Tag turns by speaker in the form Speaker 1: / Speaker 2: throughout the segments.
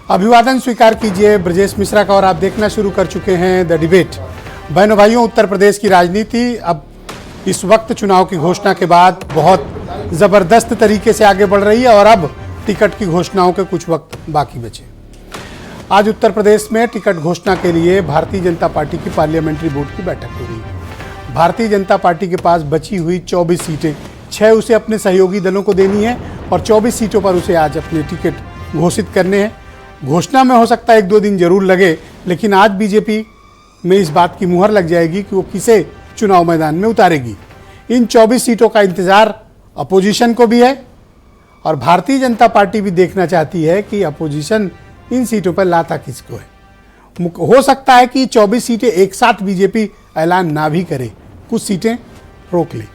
Speaker 1: अभिवादन स्वीकार कीजिए ब्रजेश मिश्रा का और आप देखना शुरू कर चुके हैं द डिबेट। बहनों भाइयों, उत्तर प्रदेश की राजनीति अब इस वक्त चुनाव की घोषणा के बाद बहुत ज़बरदस्त तरीके से आगे बढ़ रही है और अब टिकट की घोषणाओं के कुछ वक्त बाकी बचे। आज उत्तर प्रदेश में टिकट घोषणा के लिए भारतीय जनता पार्टी की पार्लियामेंट्री बोर्ड की बैठक हो रही है। भारतीय जनता पार्टी के पास बची हुई 24 सीटें, 6 उसे अपने सहयोगी दलों को देनी है और 24 सीटों पर उसे आज अपने टिकट घोषित करने हैं। घोषणा में हो सकता है 1-2 दिन जरूर लगे, लेकिन आज बीजेपी में इस बात की मुहर लग जाएगी कि वो किसे चुनाव मैदान में उतारेगी। इन 24 सीटों का इंतजार अपोजिशन को भी है और भारतीय जनता पार्टी भी देखना चाहती है कि अपोजिशन इन सीटों पर लाता किसको है। हो सकता है कि 24 सीटें एक साथ बीजेपी ऐलान ना भी करे, कुछ सीटें रोक ले।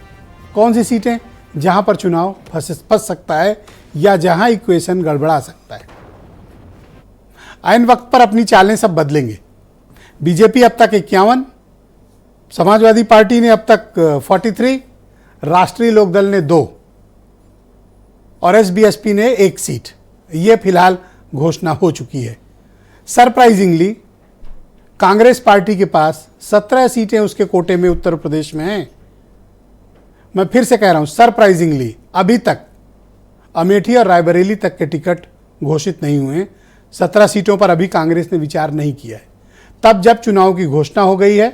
Speaker 1: कौन सी सीटें? जहां पर चुनाव फंस सकता है या जहां इक्वेशन गड़बड़ा सकता है। ऐन वक्त पर अपनी चालें सब बदलेंगे। बीजेपी अब तक 51, समाजवादी पार्टी ने अब तक 43, राष्ट्रीय लोकदल ने 2 और एसबीएसपी ने 1 सीट। ये फिलहाल घोषणा हो चुकी है। सरप्राइजिंगली कांग्रेस पार्टी के पास 17 सीटें उसके कोटे में उत्तर प्रदेश में हैं। मैं फिर से कह रहा हूं, सरप्राइजिंगली अभी तक अमेठी और रायबरेली तक के टिकट घोषित नहीं हुए हैं। 17 सीटों पर अभी कांग्रेस ने विचार नहीं किया है। तब जब चुनाव की घोषणा हो गई है,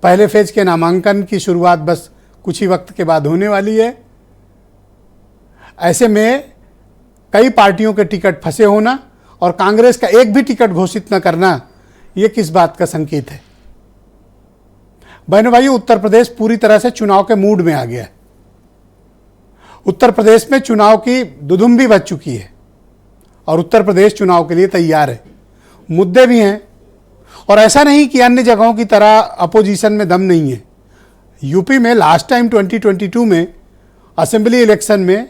Speaker 1: पहले फेज के नामांकन की शुरुआत बस कुछ ही वक्त के बाद होने वाली है। ऐसे में कई पार्टियों के टिकट फंसे होना और कांग्रेस का एक भी टिकट घोषित न करना, यह किस बात का संकेत है? बहनों भाइयों, उत्तर प्रदेश पूरी तरह से चुनाव के मूड में आ गया है। उत्तर प्रदेश में चुनाव की दुधुम भी बज चुकी है और उत्तर प्रदेश चुनाव के लिए तैयार है। मुद्दे भी हैं और ऐसा नहीं कि अन्य जगहों की तरह अपोजिशन में दम नहीं है। यूपी में लास्ट टाइम 2022 में असेंबली इलेक्शन में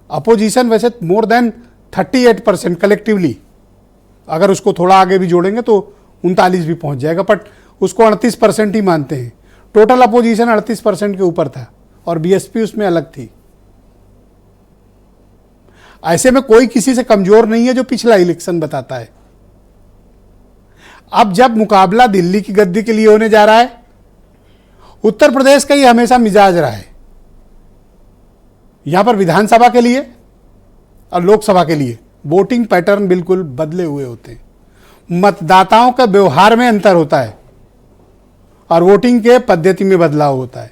Speaker 1: अपोजिशन वैसे मोर देन 38% कलेक्टिवली, अगर उसको थोड़ा आगे भी जोड़ेंगे तो 39 भी पहुंच जाएगा, बट उसको 38% ही मानते हैं। टोटल अपोजिशन 38% के ऊपर था और बीएसपी उसमें अलग थी। ऐसे में कोई किसी से कमजोर नहीं है, जो पिछला इलेक्शन बताता है। अब जब मुकाबला दिल्ली की गद्दी के लिए होने जा रहा है, उत्तर प्रदेश का ही हमेशा मिजाज रहा है। यहां पर विधानसभा के लिए और लोकसभा के लिए वोटिंग पैटर्न बिल्कुल बदले हुए होते हैं। मतदाताओं का व्यवहार में अंतर होता है और वोटिंग के पद्धति में बदलाव होता है।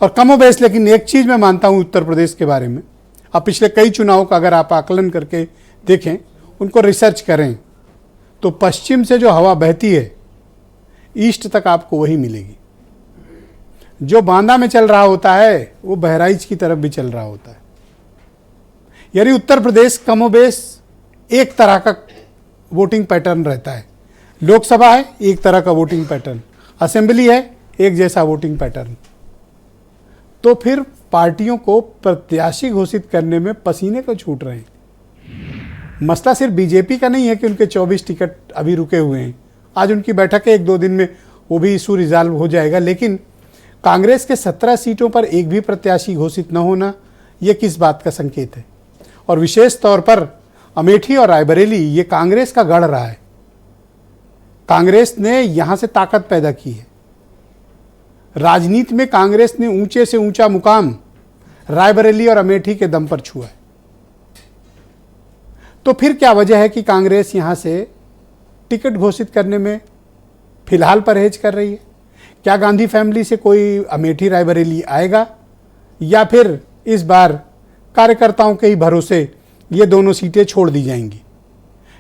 Speaker 1: और कमोबेश, लेकिन एक चीज मैं मानता हूं उत्तर प्रदेश के बारे में, अब पिछले कई चुनावों का अगर आप आकलन करके देखें, उनको रिसर्च करें, तो पश्चिम से जो हवा बहती है ईस्ट तक आपको वही मिलेगी। जो बांदा में चल रहा होता है वो बहराइच की तरफ भी चल रहा होता है। यानी उत्तर प्रदेश कमोबेश एक तरह का वोटिंग पैटर्न रहता है। लोकसभा है एक तरह का वोटिंग पैटर्न, असेंबली है एक जैसा वोटिंग पैटर्न। तो फिर पार्टियों को प्रत्याशी घोषित करने में पसीने को छूट रहे हैं। मसला सिर्फ बीजेपी का नहीं है कि उनके 24 टिकट अभी रुके हुए हैं। आज उनकी बैठक है, 1-2 दिन में वो भी इशू रिजॉल्व हो जाएगा। लेकिन कांग्रेस के 17 सीटों पर एक भी प्रत्याशी घोषित न होना, यह किस बात का संकेत है? और विशेष तौर पर अमेठी और रायबरेली, ये कांग्रेस का गढ़ रहा है। कांग्रेस ने यहां से ताकत पैदा की है। राजनीति में कांग्रेस ने ऊंचे से ऊंचा मुकाम रायबरेली और अमेठी के दम पर छुआ है। तो फिर क्या वजह है कि कांग्रेस यहां से टिकट घोषित करने में फिलहाल परहेज कर रही है? क्या गांधी फैमिली से कोई अमेठी रायबरेली आएगा या फिर इस बार कार्यकर्ताओं के ही भरोसे ये दोनों सीटें छोड़ दी जाएंगी?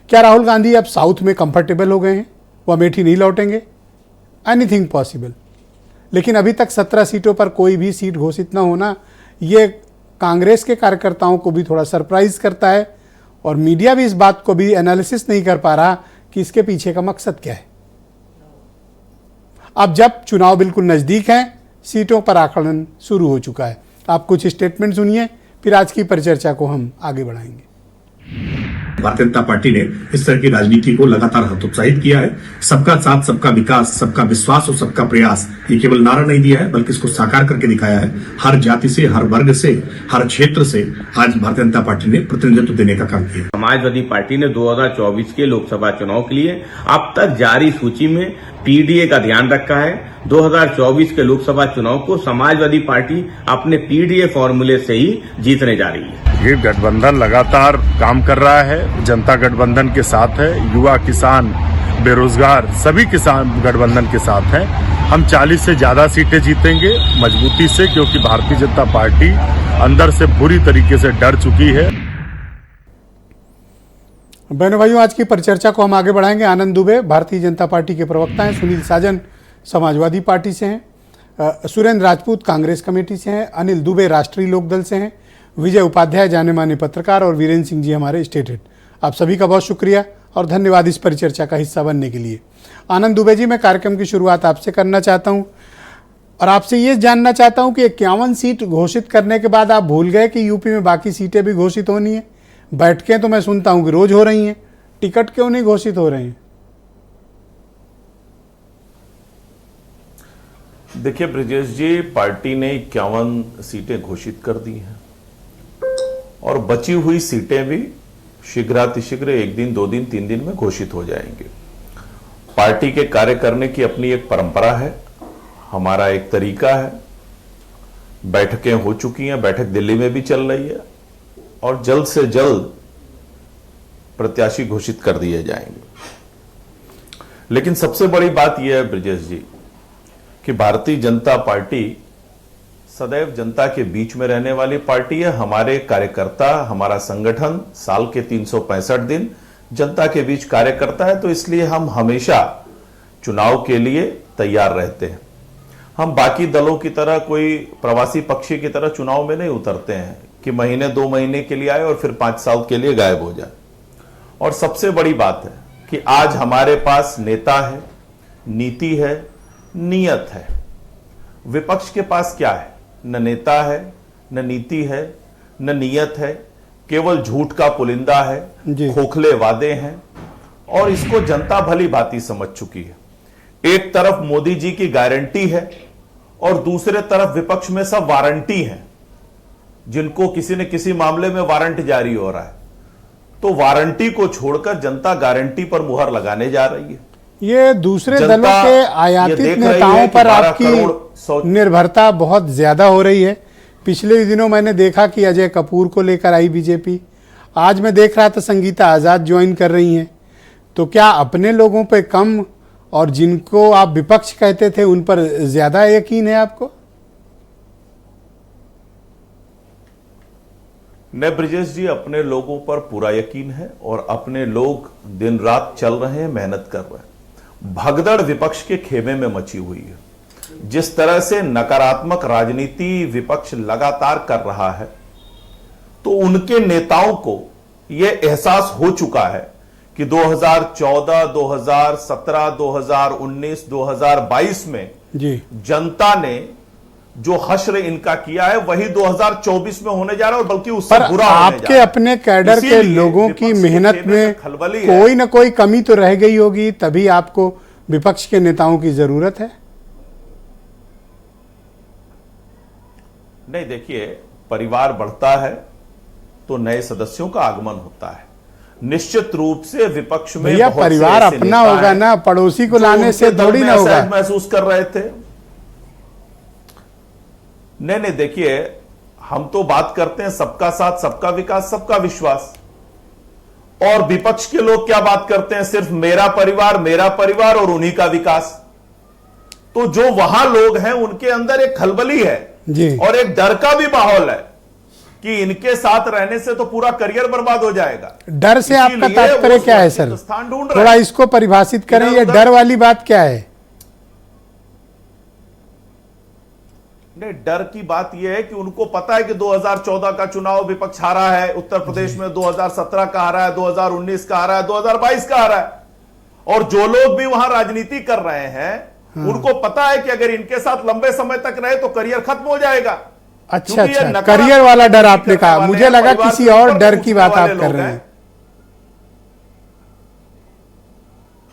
Speaker 1: क्या राहुल गांधी अब साउथ में कंफर्टेबल हो गए हैं, वो अमेठी नहीं लौटेंगे? Anything possible. लेकिन अभी तक 17 सीटों पर कोई भी सीट घोषित न होना, ये कांग्रेस के कार्यकर्ताओं को भी थोड़ा सरप्राइज करता है और मीडिया भी इस बात को भी एनालिसिस नहीं कर पा रहा कि इसके पीछे का मकसद क्या है। अब जब चुनाव बिल्कुल नजदीक है, सीटों पर आकलन शुरू हो चुका है। आप कुछ स्टेटमेंट सुनिए, फिर आज की परिचर्चा को हम आगे बढ़ाएंगे।
Speaker 2: भारतीय जनता पार्टी ने इस तरह की राजनीति को लगातार हतोत्साहित किया है। सबका साथ, सबका विकास, सबका विश्वास और सबका प्रयास, ये केवल नारा नहीं दिया है बल्कि इसको साकार करके दिखाया है। हर जाति से, हर वर्ग से, हर क्षेत्र से आज भारतीय जनता पार्टी ने प्रतिनिधित्व देने का काम किया।
Speaker 3: समाजवादी पार्टी ने 2024 के लोकसभा चुनाव के लिए अब तक जारी सूची में पीडीए का ध्यान रखा है। 2024 के लोकसभा चुनाव को समाजवादी पार्टी अपने पीडीए फॉर्मूले से ही जीतने जा रही है।
Speaker 4: ये गठबंधन लगातार काम कर रहा है, जनता गठबंधन के साथ है, युवा, किसान, बेरोजगार सभी किसान गठबंधन के साथ हैं। हम 40 से ज्यादा सीटें जीतेंगे मजबूती से, क्योंकि भारतीय जनता पार्टी अंदर से बुरी तरीके से डर चुकी है।
Speaker 1: बहनों भाइयों, आज की परिचर्चा को हम आगे बढ़ाएंगे। आनंद दुबे भारतीय जनता पार्टी के प्रवक्ता हैं, सुनील साजन समाजवादी पार्टी से हैं, सुरेंद्र राजपूत कांग्रेस कमेटी से हैं, अनिल दुबे राष्ट्रीय लोकदल से हैं, विजय उपाध्याय जाने माने पत्रकार और वीरेंद्र सिंह जी हमारे स्टेट हेड। आप सभी का बहुत शुक्रिया और धन्यवाद इस परिचर्चा का हिस्सा बनने के लिए। आनंद दुबे जी, मैं कार्यक्रम की शुरुआत आपसे करना चाहता हूं और आपसे ये जानना चाहता हूं कि 51 सीट घोषित करने के बाद आप भूल गए कि यूपी में बाकी सीटें भी घोषित होनी है। बैठकें तो मैं सुनता हूं कि रोज हो रही हैं, टिकट क्यों नहीं घोषित हो रहे हैं?
Speaker 5: देखिए ब्रिजेश जी, पार्टी ने 51 सीटें घोषित कर दी हैं और बची हुई सीटें भी शीघ्रातिशीघ्र 1 दिन, 2 दिन, 3 दिन में घोषित हो जाएंगे। पार्टी के कार्य करने की अपनी एक परंपरा है, हमारा एक तरीका है। बैठकें हो चुकी हैं, बैठक दिल्ली में भी चल रही है और जल्द से जल्द प्रत्याशी घोषित कर दिए जाएंगे। लेकिन सबसे बड़ी बात यह है ब्रिजेश जी कि भारतीय जनता पार्टी सदैव जनता के बीच में रहने वाली पार्टी है। हमारे कार्यकर्ता, हमारा संगठन साल के 365 दिन जनता के बीच कार्य करता है, तो इसलिए हम हमेशा चुनाव के लिए तैयार रहते हैं। हम बाकी दलों की तरह कोई प्रवासी पक्षी की तरह चुनाव में नहीं उतरते हैं कि महीने 2 महीने के लिए आए और फिर 5 साल के लिए गायब हो जाए। और सबसे बड़ी बात है कि आज हमारे पास नेता है, नीति है, नियत है। विपक्ष के पास क्या है? न नेता है, न नीति है, न नियत है, केवल झूठ का पुलिंदा है, खोखले वादे हैं और इसको जनता भली भांति समझ चुकी है। एक तरफ मोदी जी की गारंटी है और दूसरे तरफ विपक्ष में सब वारंटी हैं, जिनको किसी न किसी मामले में वारंट जारी हो रहा है। तो वारंटी को छोड़कर जनता गारंटी पर मुहर लगाने जा रही है।
Speaker 1: ये दूसरे दलों के आयातित नेताओं पर आपकी निर्भरता बहुत ज्यादा हो रही है। पिछले दिनों मैंने देखा कि अजय कपूर को लेकर आई बीजेपी, आज मैं देख रहा था संगीता आजाद ज्वाइन कर रही हैं। तो क्या अपने लोगों पे कम और जिनको आप विपक्ष कहते थे उन पर ज्यादा यकीन है आपको?
Speaker 5: नहीं ब्रिजेश जी, अपने लोगों पर पूरा यकीन है और अपने लोग दिन रात चल रहे हैं, मेहनत कर रहे हैं। भगदड़ विपक्ष के खेमे में मची हुई है। जिस तरह से नकारात्मक राजनीति विपक्ष लगातार कर रहा है, तो उनके नेताओं को यह एहसास हो चुका है कि 2014, 2017, 2019, 2022 में जनता ने जो हश्र इनका किया है वही 2024 में होने जा रहा है और बल्कि उससे बुरा होने जा रहा है।
Speaker 1: आपके अपने कैडर के लोगों की मेहनत में कोई ना कोई कमी तो रह गई होगी, तभी आपको विपक्ष के नेताओं की जरूरत है।
Speaker 5: नहीं, देखिए, परिवार बढ़ता है तो नए सदस्यों का आगमन होता है। निश्चित रूप से विपक्ष में
Speaker 1: भैया परिवार अपना होगा ना, पड़ोसी को लाने से थोड़ी ना होगा।
Speaker 5: महसूस कर रहे थे। नहीं, देखिए, हम तो बात करते हैं सबका साथ, सबका विकास, सबका विश्वास। और विपक्ष के लोग क्या बात करते हैं? सिर्फ मेरा परिवार और उन्हीं का विकास। तो जो वहां लोग हैं उनके अंदर एक खलबली है और एक डर का भी माहौल है कि इनके साथ रहने से तो पूरा करियर बर्बाद हो जाएगा।
Speaker 1: डर से आपका तात्पर्य क्या है सर? थोड़ा इसको परिभाषित करें, ये डर वाली बात क्या है?
Speaker 5: नहीं, डर की बात यह है कि उनको पता है कि 2014 का चुनाव विपक्ष हारा है, उत्तर प्रदेश में 2017 का हारा है, 2019 का हारा है, 2022 का हारा है। और जो लोग भी वहां राजनीति कर रहे हैं उनको पता है कि अगर इनके साथ लंबे समय तक रहे तो करियर खत्म हो जाएगा।
Speaker 1: अच्छा, करियर वाला डर आपने कहा, मुझे लगा किसी और डर की बात आप कर रहे हैं।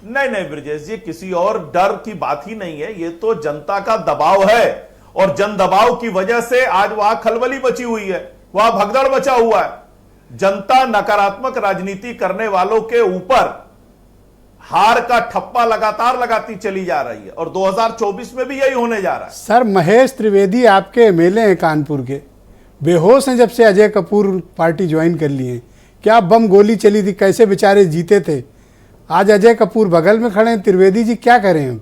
Speaker 5: नहीं नहीं ब्रजेश जी, किसी और डर की बात ही नहीं है, ये तो जनता का दबाव है और जन दबाव की वजह से आज वहां खलबली मची हुई है, वहां भगदड़ मचा हुआ है। जनता नकारात्मक राजनीति करने वालों के ऊपर हार का ठप्पा लगातार लगाती चली जा रही है और 2024 में भी यही होने जा रहा है।
Speaker 1: सर, महेश त्रिवेदी आपके एमएलए हैं कानपुर के, बेहोश हैं जब से अजय कपूर पार्टी ज्वाइन कर लिए हैं। क्या बम गोली चली थी, कैसे बेचारे जीते थे। आज अजय कपूर बगल में खड़े हैं, त्रिवेदी जी क्या करें हम।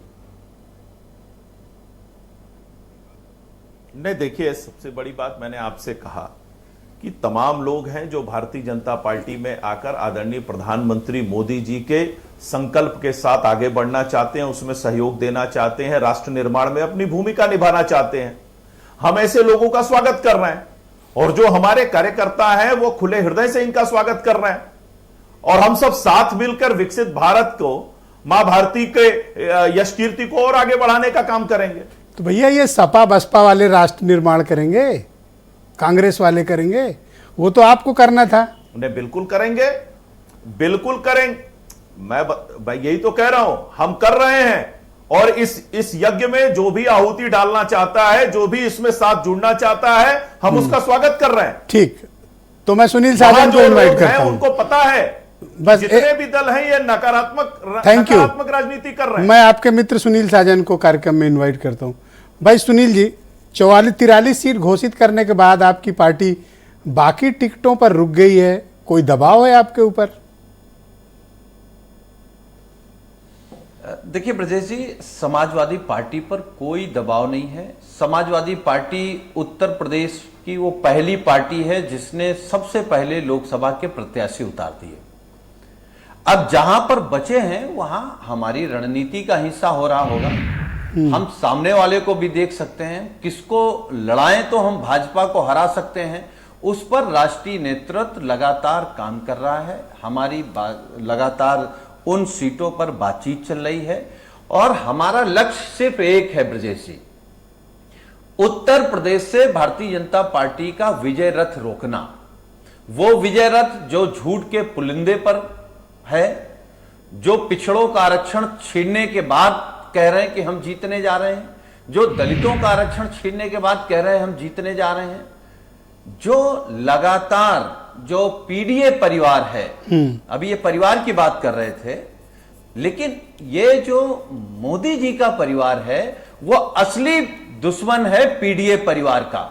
Speaker 5: नहीं देखिए, सबसे बड़ी बात मैंने आपसे कहा कि तमाम लोग हैं जो भारतीय जनता पार्टी में आकर आदरणीय प्रधानमंत्री मोदी जी के संकल्प के साथ आगे बढ़ना चाहते हैं, उसमें सहयोग देना चाहते हैं, राष्ट्र निर्माण में अपनी भूमिका निभाना चाहते हैं। हम ऐसे लोगों का स्वागत कर रहे हैं और जो हमारे कार्यकर्ता हैं वो खुले हृदय से इनका स्वागत कर रहे हैं और हम सब साथ मिलकर विकसित भारत को, मां भारती के यश कीर्ति को और आगे बढ़ाने का काम करेंगे।
Speaker 1: तो भैया ये सपा बसपा वाले राष्ट्र निर्माण करेंगे, कांग्रेस वाले करेंगे, वो तो आपको करना था।
Speaker 5: उन्हें बिल्कुल करेंगे, बिल्कुल करेंगे। मैं यही तो कह रहा हूं, हम कर रहे हैं और इस यज्ञ में जो भी आहुति डालना चाहता है, जो भी इसमें साथ जुड़ना चाहता है, हम उसका स्वागत कर रहे हैं।
Speaker 1: ठीक, तो मैं सुनील साजन को इनवाइट करता हूं।
Speaker 5: उनको पता है
Speaker 1: बस
Speaker 5: जितने भी दल हैं ये नकारात्मक राजनीति कर रहे हैं।
Speaker 1: मैं आपके मित्र सुनील साजन को कार्यक्रम में इनवाइट करता हूं। भाई सुनील जी, 44-43 सीट घोषित करने के बाद आपकी पार्टी बाकी टिकटों पर रुक गई है, कोई दबाव है आपके ऊपर?
Speaker 6: देखिए ब्रजेश जी, समाजवादी पार्टी पर कोई दबाव नहीं है। समाजवादी पार्टी उत्तर प्रदेश की वो पहली पार्टी है जिसने सबसे पहले लोकसभा के प्रत्याशी उतार दिए। अब जहां पर बचे हैं वहां हमारी रणनीति का हिस्सा हो रहा होगा। हम सामने वाले को भी देख सकते हैं, किसको लड़ाएं तो हम भाजपा को हरा सकते हैं, उस पर राष्ट्रीय नेतृत्व लगातार काम कर रहा है। हमारी लगातार उन सीटों पर बातचीत चल रही है और हमारा लक्ष्य सिर्फ एक है ब्रजेश जी, उत्तर प्रदेश से भारतीय जनता पार्टी का विजय रथ रोकना। वो विजय रथ जो झूठ के पुलिंदे पर है, जो पिछड़ों का आरक्षण छीनने के बाद कह रहे हैं कि हम जीतने जा रहे हैं, जो दलितों का आरक्षण छीनने के बाद कह रहे हैं हम जीतने जा रहे हैं, जो लगातार जो पीडीए परिवार है, अभी ये परिवार की बात कर रहे थे, लेकिन ये जो मोदी जी का परिवार है वो असली दुश्मन है पीडीए परिवार का।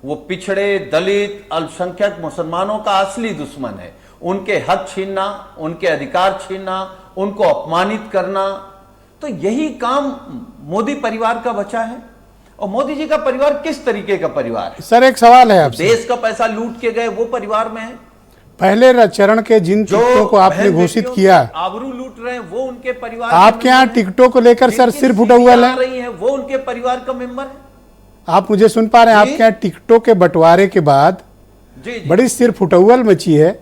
Speaker 6: वो पिछड़े, दलित, अल्पसंख्यक मुसलमानों का असली दुश्मन है। उनके हक छीनना, उनके अधिकार छीनना, उनको अपमानित करना, तो यही काम मोदी परिवार का बचा है। और मोदी जी का परिवार किस तरीके का परिवार है?
Speaker 1: सर एक सवाल है आपसे।
Speaker 6: देश का पैसा लूट के गए वो परिवार में है।
Speaker 1: पहले चरण के जिन टिकटों को आपने घोषित किया,
Speaker 6: आबरू लूट रहे हैं वो उनके परिवार,
Speaker 1: आपके यहाँ टिकटों को लेकर सर सिर्फ उठौल है,
Speaker 6: वो उनके परिवार का मेंबर है।
Speaker 1: आप मुझे सुन पा रहे हैं? आपके यहाँ टिकटों के बंटवारे के बाद बड़ी सिर्फ उठौल मची है।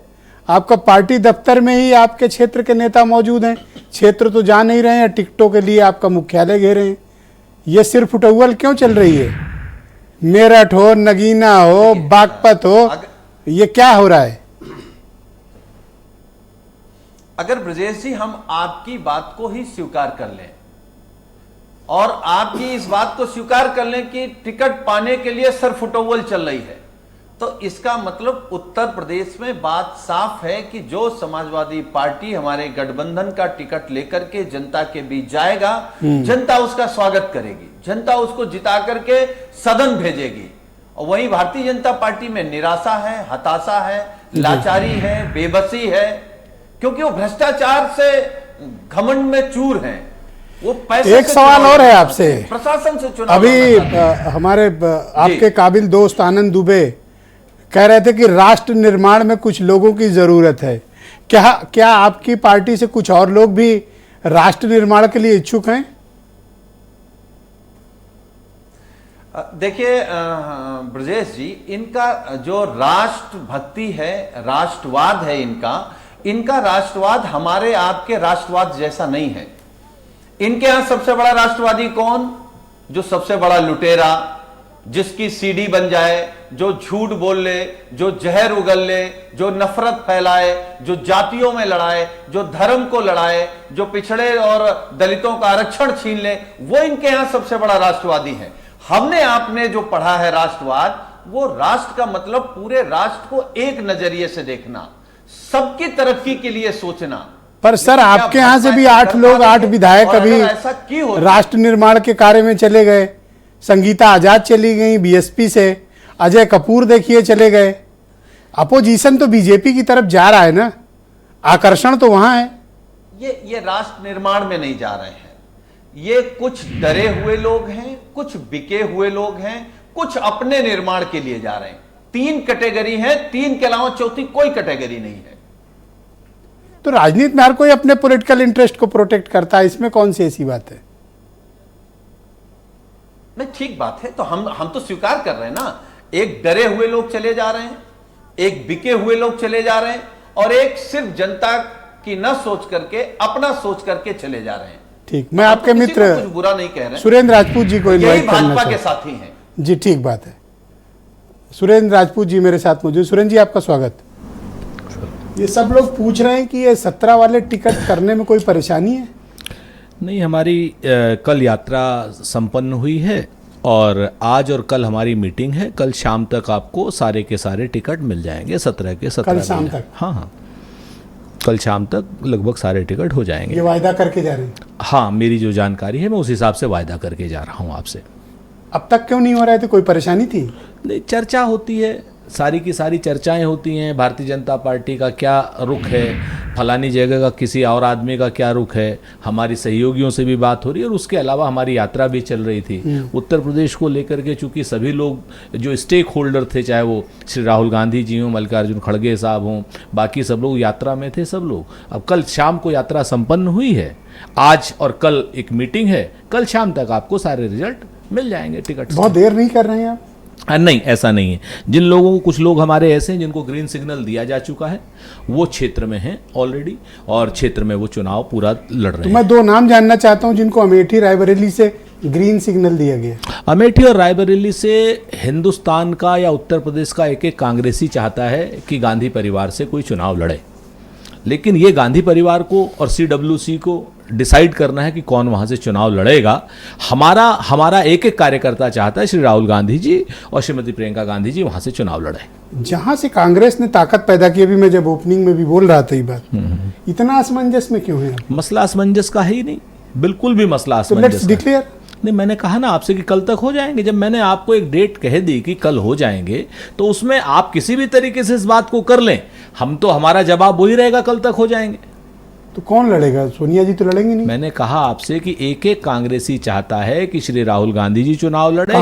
Speaker 1: आपका पार्टी दफ्तर में ही आपके क्षेत्र के नेता मौजूद हैं, क्षेत्र तो जा नहीं रहे हैं, टिकटों के लिए आपका मुख्यालय घेरे हैं। ये सिर्फ उठौल क्यों चल रही है? मेरठ हो, नगीना हो, बागपत हो, ये क्या हो रहा है?
Speaker 6: अगर ब्रजेश जी हम आपकी बात को ही स्वीकार कर लें और आपकी इस बात को स्वीकार कर लें कि टिकट पाने के लिए सिर्फ उठौल चल रही है, तो इसका मतलब उत्तर प्रदेश में बात साफ है कि जो समाजवादी पार्टी हमारे गठबंधन का टिकट लेकर के जनता के बीच जाएगा, जनता उसका स्वागत करेगी, जनता उसको जिता करके सदन भेजेगी। और वहीं भारतीय जनता पार्टी में निराशा है, हताशा है, लाचारी है, बेबसी है, क्योंकि वो भ्रष्टाचार से घमंड में चूर हैं। वो पैसे
Speaker 1: एक सवाल और है आपसे,
Speaker 6: प्रशासन से चुनाव
Speaker 1: अभी हमारे आपके काबिल दोस्त आनंद दुबे कह रहे थे कि राष्ट्र निर्माण में कुछ लोगों की जरूरत है। क्या आपकी पार्टी से कुछ और लोग भी राष्ट्र निर्माण के लिए इच्छुक हैं?
Speaker 6: देखिए ब्रजेश जी, इनका जो राष्ट्र भक्ति है, राष्ट्रवाद है, इनका राष्ट्रवाद हमारे आपके राष्ट्रवाद जैसा नहीं है। इनके यहां सबसे बड़ा राष्ट्रवादी कौन? जो सबसे बड़ा लुटेरा, जिसकी सीडी बन जाए, जो झूठ बोल ले, जो जहर उगल ले, जो नफरत फैलाए, जो जातियों में लड़ाए, जो धर्म को लड़ाए, जो पिछड़े और दलितों का आरक्षण छीन ले, वो इनके यहां सबसे बड़ा राष्ट्रवादी है। हमने आपने जो पढ़ा है राष्ट्रवाद, वो राष्ट्र का मतलब पूरे राष्ट्र को एक नजरिए से देखना, सबकी तरक्की के लिए सोचना।
Speaker 1: पर सर आपके यहाँ से भी 8 लोग 8 विधायक अभी राष्ट्र निर्माण के कार्य में चले गए। संगीता आजाद चली गई बीएसपी से, अजय कपूर देखिए चले गए। अपोजिशन तो बीजेपी की तरफ जा रहा है ना, आकर्षण तो वहां है।
Speaker 6: ये राष्ट्र निर्माण में नहीं जा रहे हैं, ये कुछ डरे हुए लोग हैं, कुछ बिके हुए लोग हैं, कुछ अपने निर्माण के लिए जा रहे हैं। 3 कैटेगरी है, 3 के अलावा चौथी कोई कैटेगरी नहीं है।
Speaker 1: तो राजनीति में हर कोई अपने पॉलिटिकल इंटरेस्ट को प्रोटेक्ट करता है, इसमें कौन सी ऐसी बात है?
Speaker 6: नहीं, ठीक बात है, तो हम तो स्वीकार कर रहे हैं ना। एक डरे हुए लोग चले जा रहे हैं, एक बिके हुए लोग चले जा रहे हैं, और एक सिर्फ जनता की न सोच करके, अपना सोच करके चले जा रहे हैं।
Speaker 1: ठीक, मैं आपके मित्र
Speaker 6: कुछ बुरा नहीं कह रहे,
Speaker 1: सुरेंद्र राजपूत जी को इनवाइट करना
Speaker 6: भाजपा
Speaker 1: चाहता
Speaker 6: के साथी हैं
Speaker 1: जी। ठीक बात है, सुरेंद्र राजपूत जी मेरे साथ मौजूद। सुरेंद्र जी आपका स्वागत। ये सब लोग पूछ रहे हैं कि ये 17 वाले टिकट करने में कोई परेशानी है?
Speaker 7: नहीं, हमारी कल यात्रा संपन्न हुई है और आज और कल हमारी मीटिंग है। कल शाम तक आपको सारे के सारे टिकट मिल जाएंगे, 17 के 17
Speaker 1: कल शाम तक?
Speaker 7: हाँ, कल शाम तक लगभग सारे टिकट हो जाएंगे।
Speaker 1: ये वायदा करके जा रहे हैं?
Speaker 7: हाँ, मेरी जो जानकारी है मैं उस हिसाब से वायदा करके जा रहा हूँ आपसे।
Speaker 1: अब तक क्यों नहीं हो रहे थे, कोई परेशानी थी?
Speaker 7: नहीं, चर्चा होती है, सारी की सारी चर्चाएं होती हैं। भारतीय जनता पार्टी का क्या रुख है, फलानी जगह का किसी और आदमी का क्या रुख है, हमारी सहयोगियों से भी बात हो रही है, और उसके अलावा हमारी यात्रा भी चल रही थी उत्तर प्रदेश को लेकर के। चूंकि सभी लोग जो स्टेक होल्डर थे, चाहे वो श्री राहुल गांधी जी हों, मल्लिकार्जुन खड़गे साहब हों, बाकी सब लोग यात्रा में थे, सब लोग। अब कल शाम को यात्रा संपन्न हुई है, आज और कल एक मीटिंग है, कल शाम तक आपको सारे रिजल्ट मिल जाएंगे टिकट।
Speaker 1: बहुत देर नहीं कर रहे हैं आप?
Speaker 7: नहीं, ऐसा नहीं है। जिन लोगों को, कुछ लोग हमारे ऐसे हैं जिनको ग्रीन सिग्नल दिया जा चुका है, वो क्षेत्र में हैं ऑलरेडी, और क्षेत्र में वो चुनाव पूरा लड़ रहे हैं।
Speaker 1: मैं 2 नाम जानना चाहता हूं जिनको अमेठी रायबरेली से ग्रीन सिग्नल दिया गया।
Speaker 7: अमेठी और रायबरेली से हिंदुस्तान का या उत्तर प्रदेश का एक एक कांग्रेसी चाहता है कि गांधी परिवार से कोई चुनाव लड़े, लेकिन ये गांधी परिवार को और CWC को डिसाइड करना है कि कौन वहां से चुनाव लड़ेगा। हमारा एक एक कार्यकर्ता चाहता है श्री राहुल गांधी जी और श्रीमती प्रियंका गांधी जी वहां से चुनाव लड़े।
Speaker 1: जहां से कांग्रेस ने ताकत पैदा की, अभी मैं जब ओपनिंग में भी बोल रहा था ये बात, इतना असमंजस में क्यों है?
Speaker 7: मसला असमंजस का है ही नहीं, बिल्कुल भी मसला
Speaker 1: तो लेट्स डिक्लेयर।
Speaker 7: नहीं, मैंने कहा ना आपसे कि कल तक हो जाएंगे। जब मैंने आपको एक डेट कह दी कि कल हो जाएंगे, तो उसमें आप किसी भी तरीके से इस बात को कर लें, हम तो, हमारा जवाब वही रहेगा, कल तक हो जाएंगे।
Speaker 1: तो कौन लड़ेगा? सोनिया जी तो लड़ेंगे नहीं।
Speaker 7: मैंने कहा आपसे कि एक एक कांग्रेसी चाहता है कि श्री राहुल गांधी जी चुनाव लड़े,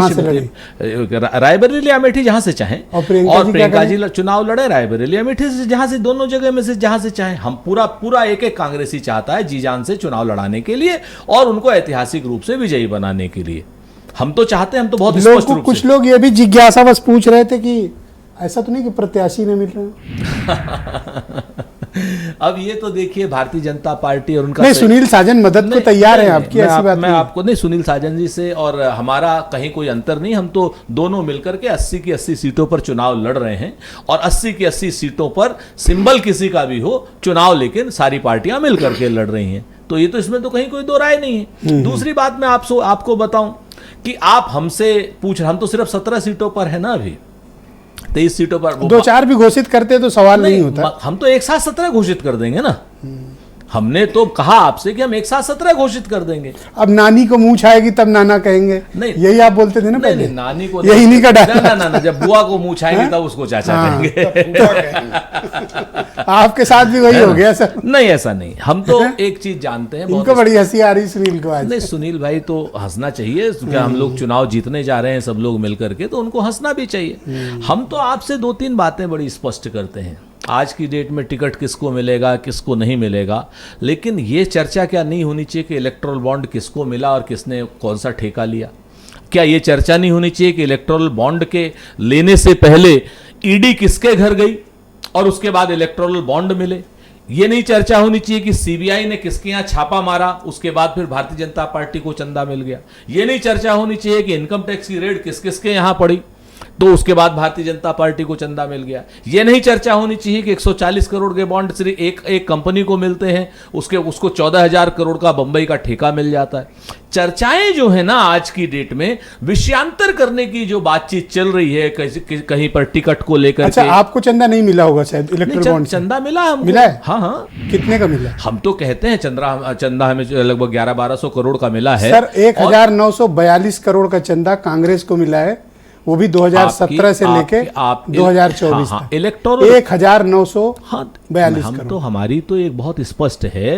Speaker 7: रायबरेली अमेठी जहां से चाहें, और प्रियंका जी चुनाव लड़े रायबरेली अमेठी से, जहां से, दोनों जगह में से जहां से चाहें। हम पूरा एक एक कांग्रेसी चाहता है जी जान से चुनाव लड़ाने के लिए और उनको ऐतिहासिक रूप से विजयी बनाने के लिए। हम तो चाहते हैं, हम तो बहुत स्पष्ट रूप से।
Speaker 1: कुछ लोग ये भी जिज्ञासा बस पूछ रहे थे कि ऐसा तो नहीं कि प्रत्याशी नहीं मिल रहे?
Speaker 7: अब ये तो देखिए, भारतीय जनता पार्टी और उनका
Speaker 1: नहीं, सुनील साजन मदद को तैयार है आपकी, ऐसी बात
Speaker 7: मैं आपको नहीं, सुनील साजन जी से और हमारा कहीं कोई अंतर नहीं। हम तो दोनों मिलकर के 80 की 80 सीटों पर चुनाव लड़ रहे हैं, और 80 की 80 सीटों पर सिंबल किसी का भी हो चुनाव, लेकिन सारी पार्टियां मिलकर के लड़ रही हैं। तो ये तो, इसमें तो कहीं कोई दो राय नहीं है। दूसरी बात मैं आपको बताऊं कि आप हमसे पूछ रहे, हम तो सिर्फ 17 सीटों पर है ना, अभी 23 सीटों पर
Speaker 1: 2-4 भी घोषित करते तो सवाल नहीं होता।
Speaker 7: हम तो एक साथ 17 घोषित कर देंगे ना। हमने तो कहा आपसे कि हम एक साथ 17 घोषित कर देंगे।
Speaker 1: अब नानी को मुंह छाएगी तब नाना कहेंगे,
Speaker 7: नहीं,
Speaker 1: यही आप बोलते थे ना पहले।
Speaker 7: नहीं, नानी को
Speaker 1: यही नहीं का
Speaker 7: ना, जब बुआ को मुंह छाएंगे तब उसको चाचा कहेंगे।
Speaker 1: आपके साथ भी वही हो गया सर?
Speaker 7: नहीं, ऐसा नहीं। हम तो एक चीज जानते हैं,
Speaker 1: इनको बड़ी हंसी आ रही सुनील को आज।
Speaker 7: नहीं, सुनील भाई तो हंसना चाहिए, क्योंकि हम लोग चुनाव जीतने जा रहे हैं सब लोग मिलकर के, तो उनको हंसना भी चाहिए। हम तो आपसे 2-3 बातें बड़ी स्पष्ट करते हैं। आज की डेट में टिकट किसको मिलेगा, किसको नहीं मिलेगा, लेकिन ये चर्चा क्या नहीं होनी चाहिए कि इलेक्टोरल बॉन्ड किसको मिला और किसने कौन सा ठेका लिया? क्या ये चर्चा नहीं होनी चाहिए कि इलेक्टोरल बॉन्ड के लेने से पहले ईडी किसके घर गई और उसके बाद इलेक्टोरल बॉन्ड मिले? ये नहीं चर्चा होनी चाहिए कि सीबीआई ने किसके यहां छापा मारा, उसके बाद फिर भारतीय जनता पार्टी को चंदा मिल गया। ये नहीं चर्चा होनी चाहिए कि इनकम टैक्स की रेड किस किसके यहां पड़ी तो उसके बाद भारतीय जनता पार्टी को चंदा मिल गया। यह नहीं चर्चा होनी चाहिए कि 140 करोड़ के बॉन्ड सिर्फ एक कंपनी को मिलते हैं, उसको 14,000 करोड़ का बंबई का ठेका मिल जाता है। चर्चाएं जो है ना आज की डेट में विषयांतर करने की जो बातचीत चल रही है, कहीं पर टिकट को लेकर
Speaker 1: अच्छा, आपको चंदा नहीं मिला होगा शायद इलेक्ट्रल बॉन्ड से?
Speaker 7: चंदा मिला हमको।
Speaker 1: मिला है?
Speaker 7: हाँ हाँ।
Speaker 1: कितने का मिला?
Speaker 7: हम तो कहते हैं चंदा हमें लगभग 1100-1200 करोड़ का मिला है
Speaker 1: सर। 1942 करोड़ का चंदा कांग्रेस को मिला है, वो भी 2017 से लेके 2024
Speaker 7: हाँ,
Speaker 1: तक।
Speaker 7: इलेक्टोरल
Speaker 1: 1942
Speaker 7: हम
Speaker 1: करोड़।
Speaker 7: तो हमारी तो एक बहुत स्पष्ट है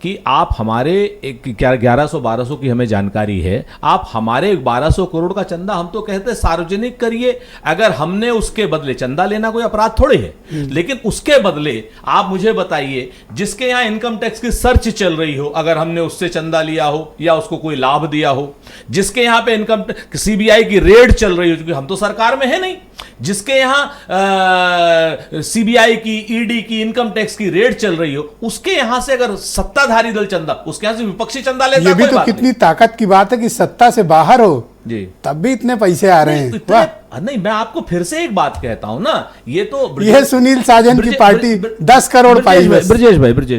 Speaker 7: कि आप हमारे 1100-1200 की हमें जानकारी है, आप हमारे 1200 करोड़ का चंदा हम तो कहते हैं सार्वजनिक करिए। अगर हमने उसके बदले चंदा लेना कोई अपराध थोड़े है, लेकिन उसके बदले आप मुझे बताइए जिसके यहां इनकम टैक्स की सर्च चल रही हो, अगर हमने उससे चंदा लिया हो या उसको कोई लाभ दिया हो, जिसके यहां पे इनकम सीबीआई की रेड चल रही हो, क्योंकि हम तो सरकार में है नहीं, जिसके यहां सीबीआई की, ईडी की, इनकम टैक्स की रेड चल रही हो, उसके यहां से अगर सत्ताधारी दल चंदा, उसके यहां से विपक्षी चंदा लेता,
Speaker 1: ये भी तो कितनी ताकत की बात है कि सत्ता से बाहर हो
Speaker 7: जी,
Speaker 1: तब भी इतने पैसे आ रहे हैं।
Speaker 7: नहीं, मैं आपको फिर से एक बात कहता हूं ना, ये तो
Speaker 1: ये सुनील साजन की पार्टी 10 करोड़ पाई।
Speaker 7: ब्रजेश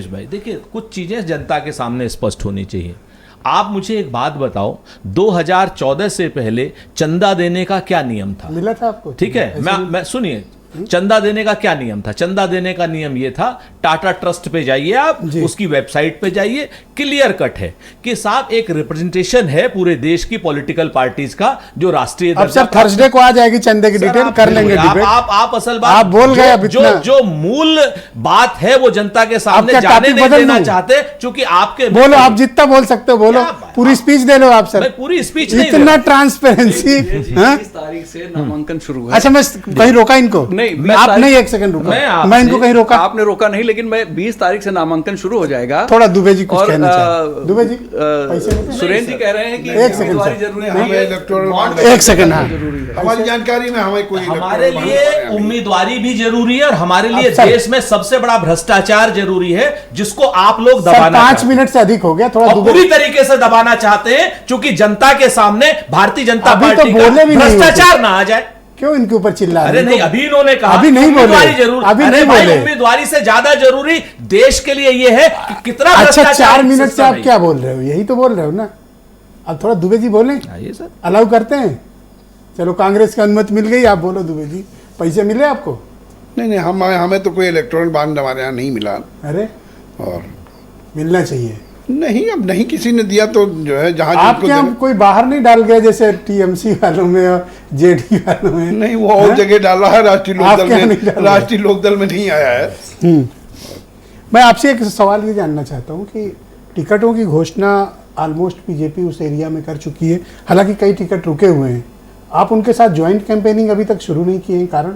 Speaker 7: भाई देखिए, कुछ चीजें जनता के सामने स्पष्ट होनी चाहिए। आप मुझे एक बात बताओ, 2014 से पहले चंदा देने का क्या नियम था?
Speaker 1: मिला था आपको?
Speaker 7: ठीक है, मैं सुनिए, चंदा देने का क्या नियम था? चंदा देने का नियम यह था, टाटा ट्रस्ट पे जाइए आप, उसकी वेबसाइट पे जाइए, क्लियर कट है कि साहब एक रिप्रेजेंटेशन है पूरे देश की पॉलिटिकल पार्टीज का जो राष्ट्रीय।
Speaker 1: अब सर थर्सडे को आ जाएगी चंदे की डिटेल, कर लेंगे डिबेट।
Speaker 7: आप असल बात
Speaker 1: आप बोल गए, अब
Speaker 7: जो मूल बात है वो जनता के सामने जाने नहीं देना चाहते, क्योंकि आपके
Speaker 1: बोलो, आप जितना बोल सकते हो बोलो, पूरी स्पीच दे लो आप सर।
Speaker 7: पूरी स्पीच
Speaker 1: इतना ट्रांसपेरेंसी।
Speaker 8: 20 तारीख से नामांकन शुरू है।
Speaker 1: अच्छा, मैं कहीं रोका इनको?
Speaker 8: नहीं,
Speaker 1: आप नहीं, एक सेकंड रुका, मैं इनको कहीं रोका?
Speaker 8: आपने रोका नहीं, लेकिन मैं 20 तारीख से नामांकन शुरू हो जाएगा।
Speaker 1: थोड़ा दुबे जी कुछ कहना चाहते। दुबे जी
Speaker 8: सुरेंद्र जी कह रहे हैं कि
Speaker 1: एक सेकंड
Speaker 8: जरूरी
Speaker 1: है। एक सेकंड, हाँ,
Speaker 9: हमारी जानकारी में हमें कोई
Speaker 7: हमारे लिए उम्मीदवारी भी जरूरी है और हमारे लिए देश में सबसे बड़ा भ्रष्टाचार जरूरी है, जिसको आप लोग दबाना
Speaker 1: 5 मिनट से अधिक हो गया, थोड़ा
Speaker 7: पूरी तरीके से दबाना चाहते हैं, क्योंकि जनता के सामने भारतीय जनता
Speaker 1: अभी
Speaker 7: पार्टी
Speaker 1: तो बोले भी
Speaker 7: का
Speaker 1: नहीं
Speaker 7: भ्रष्टाचार ना आ जाए।
Speaker 1: क्यों इनके ऊपर चिल्ला रहे?
Speaker 7: अरे नहीं, अभी इन्होंने कहा
Speaker 1: अभी नहीं बोले,
Speaker 7: अभी नहीं बोले। उम्मीदवारी से ज्यादा जरूरी देश के लिए यह है कि कितना।
Speaker 1: अच्छा, 4 मिनट से आप क्या बोल रहे हो? यही तो बोल रहे हो ना। अब थोड़ा दुबे जी बोले,
Speaker 7: सर
Speaker 1: अलाउ करते हैं। चलो, कांग्रेस की अनुमति मिल गई, आप बोलो दुबे जी। पैसे मिले आपको?
Speaker 9: नहीं, हमें तो कोई इलेक्ट्रॉनिक बॉन्ड हमारे यहाँ नहीं मिला।
Speaker 1: अरे,
Speaker 9: और
Speaker 1: मिलना चाहिए।
Speaker 9: नहीं, अब नहीं किसी ने दिया तो जो है जहां
Speaker 1: आपके यहाँ कोई बाहर नहीं डाल गया जैसे टीएमसी वालों में और जेडी वालों में?
Speaker 9: नहीं, वो और जगह डाला है, राष्ट्रीय लोकदल में नहीं आया है।
Speaker 1: मैं आपसे एक सवाल ये जानना चाहता हूँ कि टिकटों की घोषणा ऑलमोस्ट बीजेपी उस एरिया में कर चुकी है, हालांकि कई टिकट रुके हुए हैं। आप उनके साथ ज्वाइंट कैंपेनिंग अभी तक शुरू नहीं किए हैं, कारण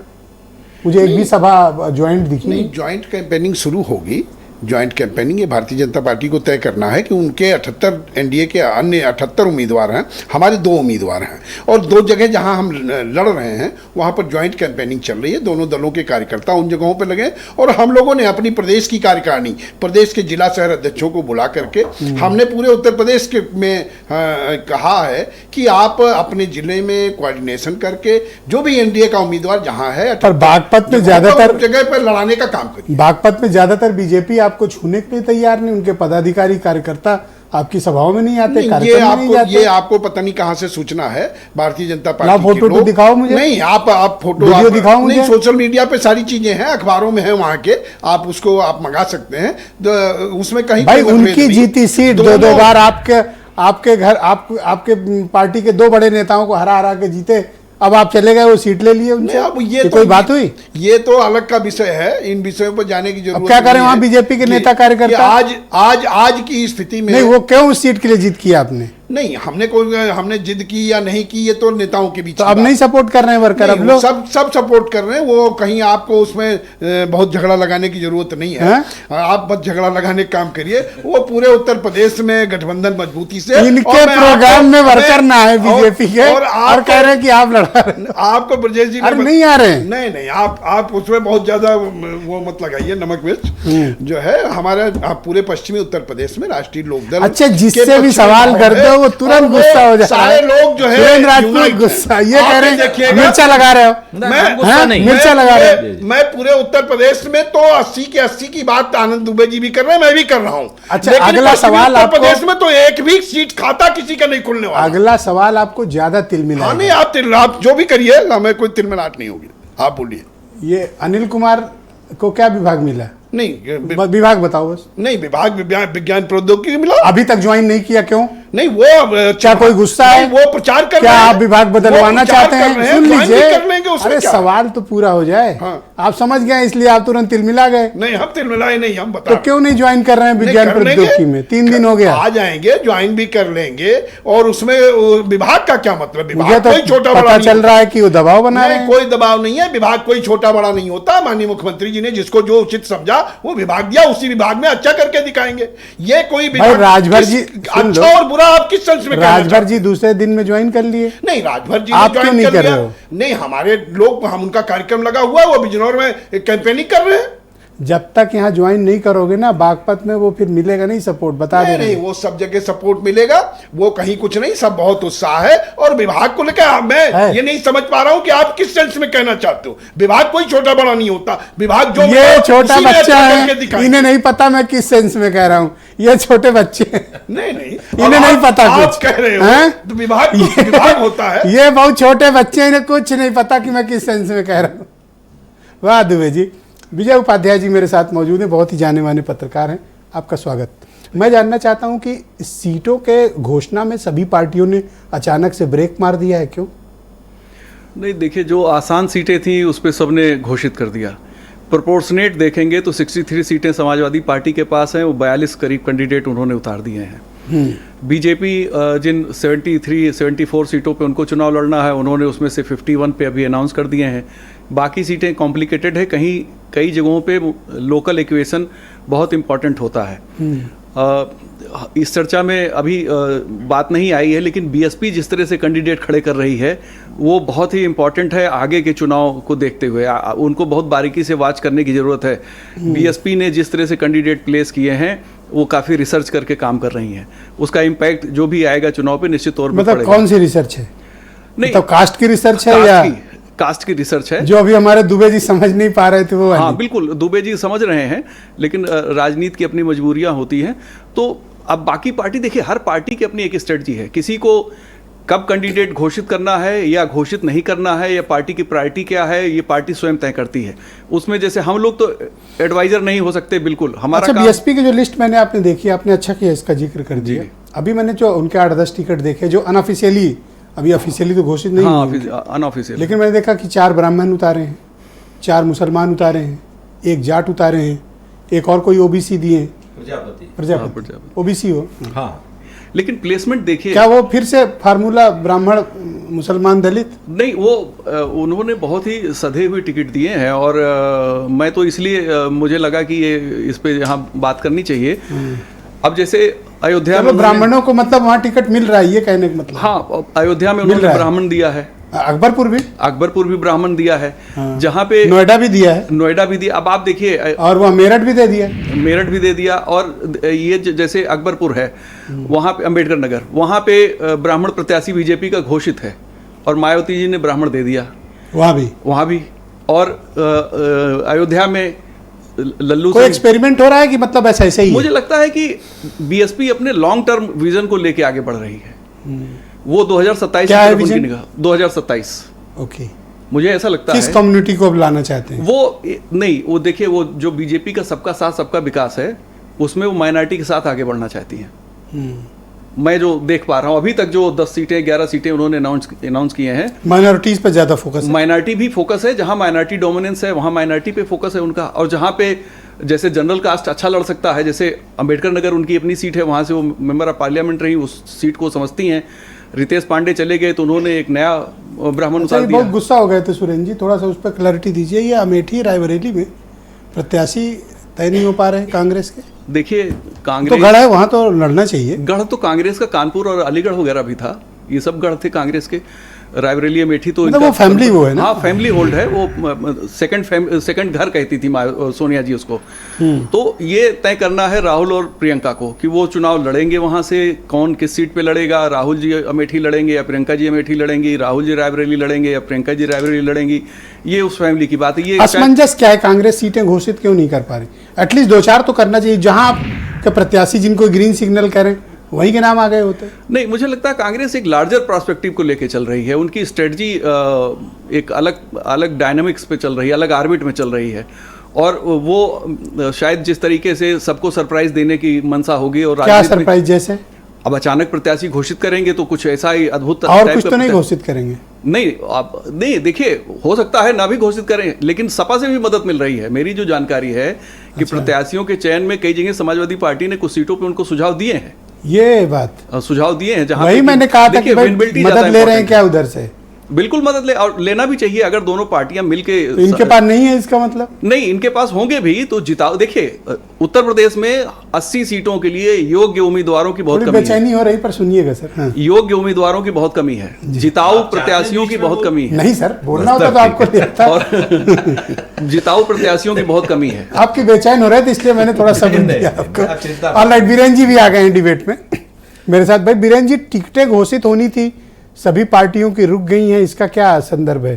Speaker 1: मुझे एक भी सभा ज्वाइंट दिखी
Speaker 9: नहीं। ज्वाइंट कैंपेनिंग शुरू होगी। ज्वाइंट कैंपेनिंग ये भारतीय जनता पार्टी को तय करना है कि उनके 78 एनडीए के अन्य 78 उम्मीदवार हैं, हमारे 2 उम्मीदवार हैं, और 2 जगह जहां हम लड़ रहे हैं वहां पर ज्वाइंट कैंपेनिंग चल रही है। दोनों दलों के कार्यकर्ता उन जगहों पर लगे, और हम लोगों ने अपनी प्रदेश की कार्यकारिणी, प्रदेश के जिला शहर अध्यक्षों को बुला करके हमने पूरे उत्तर प्रदेश के में कहा है कि आप अपने जिले में कोऑर्डिनेशन करके जो भी एनडीए का उम्मीदवार जहां है,
Speaker 1: पर बागपत में ज्यादातर
Speaker 9: जगह पर लड़ाने का काम करिए।
Speaker 1: बागपत में ज्यादातर बीजेपी आपको छूने के लिए तैयार नहीं, उनके पदाधिकारी कार्यकर्ता आपकी सभाओं में नहीं आते,
Speaker 9: ये आपको पता नहीं कहाँ से सूचना है। भारतीय जनता पार्टी
Speaker 1: फोटो तो दिखाओ मुझे।
Speaker 9: नहीं, आप फोटो
Speaker 1: दिखाओ मुझे।
Speaker 9: नहीं, सोशल मीडिया पे सारी चीजें हैं, अखबारों में है वहां के, आप उसको आप मंगा सकते हैं। उसमें कहीं
Speaker 1: भाई उनकी जीती सीट 2 बार आपके घर आपके पार्टी के 2 बड़े नेताओं को हरा के जीते, अब आप चले गए, वो सीट ले लिए उनसे।
Speaker 9: अब ये तो
Speaker 1: कोई बात हुई?
Speaker 9: ये तो अलग का विषय है, इन विषयों पर जाने की जरूरत।
Speaker 1: क्या करें वहां बीजेपी के नेता कार्यकर्ता?
Speaker 9: आज की स्थिति में
Speaker 1: नहीं, वो क्यों उस सीट के लिए जीत किया आपने?
Speaker 9: नहीं, हमने जिद की या नहीं की, ये तो नेताओं के बीच
Speaker 1: तो अब नहीं सपोर्ट कर रहे हैं वर्कर, अब लोग
Speaker 9: सब सपोर्ट कर रहे हैं। वो कहीं आपको उसमें बहुत झगड़ा लगाने की जरूरत नहीं है। आप बस झगड़ा लगाने का काम करिए। वो पूरे उत्तर प्रदेश में गठबंधन मजबूती से,
Speaker 1: इनके प्रोग्राम में वर्कर ना है बीजेपी के और कह रहे हैं कि आप लड़ा,
Speaker 9: आपको ब्रजेश जी
Speaker 1: नहीं आ रहे हैं।
Speaker 9: नहीं, आप उसमें बहुत ज्यादा वो मत लगाइए नमक मिर्च। जो है हमारे आप पूरे पश्चिमी उत्तर प्रदेश में राष्ट्रीय लोकदल,
Speaker 1: अच्छा जिससे भी सवाल करते हो वो तुरंत गुस्सा हो जाता है।
Speaker 9: सारे लोग जो है
Speaker 1: राजपूत गुस्सा, ये कह रहे हैं मिर्चा लगा रहे हो, मिर्चा लगा रहे हो।
Speaker 9: मैं पूरे उत्तर प्रदेश में तो 80 के 80 की बात आनंद दुबे जी भी कर रहे हैं, मैं भी कर रहा हूँ।
Speaker 1: अच्छा, अगला सवाल
Speaker 9: उत्तर प्रदेश में तो एक भी सीट खाता किसी का नहीं खुलने वाला।
Speaker 1: अगला सवाल आपको ज्यादा तिलमिला,
Speaker 9: नहीं आप जो भी करिए, हमें कोई तिलमिलाट नहीं होगी। आप बोलिए।
Speaker 1: ये अनिल कुमार को क्या विभाग मिला?
Speaker 9: नहीं,
Speaker 1: विभाग बताओ बस।
Speaker 9: नहीं, विभाग विज्ञान प्रौद्योगिकी मिला।
Speaker 1: अभी तक ज्वाइन नहीं किया, क्यों?
Speaker 9: नहीं, वो
Speaker 1: क्या कोई गुस्सा है?
Speaker 9: वो प्रचार कर
Speaker 1: क्या
Speaker 9: रहे हैं।
Speaker 1: आप विभाग बदलवाना चाहते हैं? सुन लीजिए, अरे
Speaker 9: क्या?
Speaker 1: सवाल तो पूरा हो जाए। आप समझ गए, इसलिए आप तुरंत तिलमिला गए।
Speaker 9: नहीं, हम तिलमिलाए नहीं, हम बता।
Speaker 1: तो क्यों नहीं ज्वाइन कर रहे हैं विज्ञान प्रौद्योगिकी में? 3 दिन हो गया।
Speaker 9: आ जाएंगे, ज्वाइन भी कर लेंगे। और उसमें विभाग का क्या मतलब?
Speaker 1: मुझे तो पता चल रहा है कि वो दबाव बना रहे हैं।
Speaker 9: कोई दबाव नहीं है, विभाग कोई छोटा बड़ा नहीं होता। माननीय मुख्यमंत्री जी ने जिसको जो उचित समझा वो विभाग दिया, उसी विभाग में अच्छा करके दिखाएंगे। ये कोई
Speaker 1: राजभर जी
Speaker 9: अच्छा और बुरा आप किस सेंस में?
Speaker 1: राजभर जी दूसरे दिन में ज्वाइन कर लिए।
Speaker 9: नहीं, राजभर जी
Speaker 1: आप क्यों नहीं कर रहे हो?
Speaker 9: नहीं, हमारे लोग, हम उनका कार्यक्रम लगा हुआ है, वो बिजनौर में कैंपेनिंग कर रहे हैं।
Speaker 1: जब तक यहाँ ज्वाइन नहीं करोगे ना बागपत में, वो फिर मिलेगा नहीं सपोर्ट, बता दे रहे हैं।
Speaker 9: नहीं, वो सब जगह सपोर्ट मिलेगा, वो कहीं कुछ नहीं, सब बहुत उत्साह है। और विभाग को लेकर मैं ये नहीं समझ पा रहा हूँ कि आप किस सेंस में कहना चाहते हो। विभाग कोई छोटा बड़ा नहीं होता। विभाग जो
Speaker 1: ये छोटा बच्चा है, इन्हें नहीं पता मैं किस सेंस में कह रहा हूँ। ये छोटे बच्चे
Speaker 9: नहीं,
Speaker 1: इन्हें नहीं पता कुछ
Speaker 9: कह रहे हो। तो विभाग होता है।
Speaker 1: ये बहुत छोटे बच्चे, इन्हें कुछ नहीं पता कि मैं किस सेंस में कह रहा हूँ। वाह दुबे जी। विजय उपाध्याय जी मेरे साथ मौजूद हैं, बहुत ही जाने माने पत्रकार हैं। आपका स्वागत। मैं जानना चाहता हूं कि सीटों के घोषणा में सभी पार्टियों ने अचानक से ब्रेक मार दिया है, क्यों?
Speaker 8: नहीं, देखिए, जो आसान सीटें थी उस पर सबने घोषित कर दिया। प्रोपोर्शनेट देखेंगे तो 63 सीटें समाजवादी पार्टी के पास हैं, वो 42 करीब कैंडिडेट उन्होंने उतार दिए हैं। बीजेपी जिन 74 सीटों पे उनको चुनाव लड़ना है, उन्होंने उसमें से 51 पे अभी अनाउंस कर दिए हैं। बाकी सीटें कॉम्प्लिकेटेड है, कई जगहों पे लोकल इक्वेशन बहुत इम्पॉर्टेंट होता है। इस चर्चा में अभी बात नहीं आई है, लेकिन बीएसपी जिस तरह से कैंडिडेट खड़े कर रही है वो बहुत ही इम्पॉर्टेंट है आगे के चुनाव को देखते हुए। उनको बहुत बारीकी से वॉच करने की ज़रूरत है। बीएसपी ने जिस तरह से कैंडिडेट प्लेस किए हैं वो काफ़ी रिसर्च करके काम कर रही हैं। उसका इम्पैक्ट जो भी आएगा चुनाव पे निश्चित तौर पर
Speaker 1: मतलब कौन सी रिसर्च है? नहीं, तो कास्ट की रिसर्च है या
Speaker 8: कास्ट की रिसर्च है?
Speaker 1: जो अभी हमारे दुबे जी समझ नहीं पा रहे थे वो।
Speaker 8: हाँ बिल्कुल, दुबे जी समझ रहे हैं, लेकिन राजनीति की अपनी मजबूरियां होती हैं। तो अब बाकी पार्टी, देखिए, हर पार्टी की अपनी एक स्ट्रेटजी है। किसी को कब कैंडिडेट घोषित करना है या घोषित नहीं करना है, या पार्टी की प्रायोरिटी क्या है, ये पार्टी स्वयं तय करती है। उसमें जैसे हम लोग तो एडवाइजर नहीं हो सकते, बिल्कुल हमारा।
Speaker 1: अच्छा, बीएसपी की जो लिस्ट मैंने आपने देखी, आपने अच्छा किया इसका जिक्र कर दिया। अभी मैंने जो उनके 8-10 टिकट देखे जो अनऑफिशियली, अभी ऑफिशियली तो घोषित नहीं,
Speaker 8: हाँ अनऑफिशियल,
Speaker 1: लेकिन मैंने देखा कि 4 ब्राह्मण उतारे हैं, 4 मुसलमान उतारे हैं, 1 जाट उतारे हैं, एक और कोई ओबीसी दिए हैं, प्रजापति ओबीसी हो।
Speaker 8: हाँ, लेकिन प्लेसमेंट देखिए,
Speaker 1: क्या वो फिर से फार्मूला ब्राह्मण मुसलमान दलित?
Speaker 8: नहीं, वो उन्होंने बहुत ही सधे हुए टिकट दिए हैं। और मैं तो इसलिए मुझे लगा कि ये इस पे यहाँ बात करनी चाहिए। अब जैसे अयोध्या में
Speaker 1: ब्राह्मणों को मतलब वहाँ टिकट मिल रहा है, ये कहने का मतलब?
Speaker 8: हाँ, अयोध्या में उन्होंने ब्राह्मण दिया है।
Speaker 1: अकबरपुर भी
Speaker 8: ब्राह्मण दिया है। हाँ। जहाँ पे
Speaker 1: नोएडा भी दिया है।
Speaker 8: अब आप देखिए,
Speaker 1: और वह मेरठ भी दे दिया। और ये जैसे अकबरपुर है, वहाँ पे अम्बेडकर नगर, वहाँ पे ब्राह्मण प्रत्याशी बीजेपी का घोषित है और मायावती जी ने ब्राह्मण दे दिया वहाँ भी। और अयोध्या में लल्लू कोई एक्सपेरिमेंट हो रहा है कि मतलब ऐसा ही?
Speaker 8: मुझे लगता है कि बीएसपी अपने लॉन्ग टर्म विजन को लेके आगे बढ़ रही है। वो 2027
Speaker 1: क्या है विजन?
Speaker 8: 2027
Speaker 1: ओके,
Speaker 8: मुझे ऐसा लगता है।
Speaker 1: किस कम्युनिटी को लाना चाहते हैं?
Speaker 8: वो नहीं, वो देखिए, वो जो बीजेपी का सबका साथ सबका विकास है, उसमें वो माइनॉरिटी के साथ आगे बढ़ना चाहती हैं। मैं जो देख पा रहा हूँ अभी तक, जो 10 सीटें 11 सीटें उन्होंने अनाउंस किए हैं,
Speaker 1: माइनॉरिटीज पे ज्यादा फोकस है।
Speaker 8: माइनॉरिटी भी फोकस है, जहां माइनॉरिटी डोमिनेंस है वहां माइनॉरिटी पे फोकस है उनका। और जहां पे जैसे जनरल कास्ट अच्छा लड़ सकता है, जैसे अंबेडकर नगर उनकी अपनी सीट है, वहाँ से वो मेंबर ऑफ पार्लियामेंट रही, उस सीट को समझती हैं। रितेश पांडे चले गए तो उन्होंने एक नया ब्राह्मण उतार दिया।
Speaker 1: बहुत गुस्सा हो गए थे सुरेंद्र जी, थोड़ा सा उस पर क्लैरिटी दीजिए। ये अमेठी रायबरेली में प्रत्याशी तय नहीं हो पा रहे हैं कांग्रेस के।
Speaker 8: देखिए
Speaker 1: तो
Speaker 8: कांग्रेस
Speaker 1: गढ़ है, वहाँ तो लड़ना चाहिए।
Speaker 8: गढ़ तो कांग्रेस का कानपुर और अलीगढ़ वगैरह भी था, ये सब गढ़ थे कांग्रेस के। रायबरेली अमेठी तो
Speaker 1: मतलब वो फैमिली वो है ना।
Speaker 8: हाँ फैमिली होल्ड है वो, सेकंड घर कहती थी सोनिया जी उसको। तो ये तय करना है राहुल और प्रियंका को कि वो चुनाव लड़ेंगे वहां से, कौन किस सीट पे लड़ेगा। राहुल जी अमेठी लड़ेंगे या प्रियंका जी अमेठी लड़ेंगी, राहुल जी रायबरेली लड़ेंगे या प्रियंका जी रायबरेली लड़ेंगी, ये उस फैमिली की बात है। ये
Speaker 1: असमंजस क्या है, कांग्रेस सीटें घोषित क्यों नहीं कर पा रही? एटलीस्ट 2-4 तो करना चाहिए। जहां आपके प्रत्याशी जिनको ग्रीन सिग्नल करें वही के नाम आ गए होते।
Speaker 8: नहीं, मुझे लगता है कांग्रेस एक लार्जर पर्सपेक्टिव को लेके चल रही है। उनकी स्ट्रेटजी एक अलग डायनामिक्स पे चल रही है, अलग आर्बिट में चल रही है। और वो शायद जिस तरीके से सबको सरप्राइज देने की मंशा होगी। और
Speaker 1: क्या सरप्राइज? जैसे
Speaker 8: अब अचानक प्रत्याशी घोषित करेंगे तो कुछ ऐसा ही अद्भुत
Speaker 1: और कुछ तो नहीं घोषित करेंगे?
Speaker 8: नहीं, आप नहीं, देखिए हो सकता है ना भी घोषित करें, लेकिन सपा से भी मदद मिल रही है। मेरी जो जानकारी है कि प्रत्याशियों के चयन में कई जगह समाजवादी पार्टी ने कुछ सीटों पे उनको सुझाव दिए हैं।
Speaker 1: ये बात
Speaker 8: सुझाव दिए हैं, जहां
Speaker 1: वही मैंने कहा था कि भाई मदद ले रहे हैं क्या उधर से?
Speaker 8: बिल्कुल मदद और लेना भी चाहिए। अगर दोनों पार्टियां मिलके
Speaker 1: तो इनके पास नहीं है इसका मतलब?
Speaker 8: नहीं, इनके पास होंगे भी तो जिताओ। देखिए उत्तर प्रदेश में 80 सीटों के लिए योग्य उम्मीदवारों की बहुत कमी है।
Speaker 1: बेचैनी हो रही पर सुनिएगा सर। हाँ।
Speaker 8: योग्य उम्मीदवारों की बहुत कमी है, जिताऊ प्रत्याशियों की बहुत कमी है।
Speaker 1: नहीं सर, बोलना होता तो आपको देता।
Speaker 8: और जिताऊ प्रत्याशियों की बहुत कमी है।
Speaker 1: आपकी बेचैन हो रहे थे इसलिए मैंने थोड़ा समय दिया आपको। ऑलराइट, बीरेन जी भी आ गए हैं डिबेट में मेरे साथ। भाई बीरेन जी, टिकटें घोषित होनी थी, सभी पार्टियों की रुक गई हैं, इसका क्या संदर्भ है?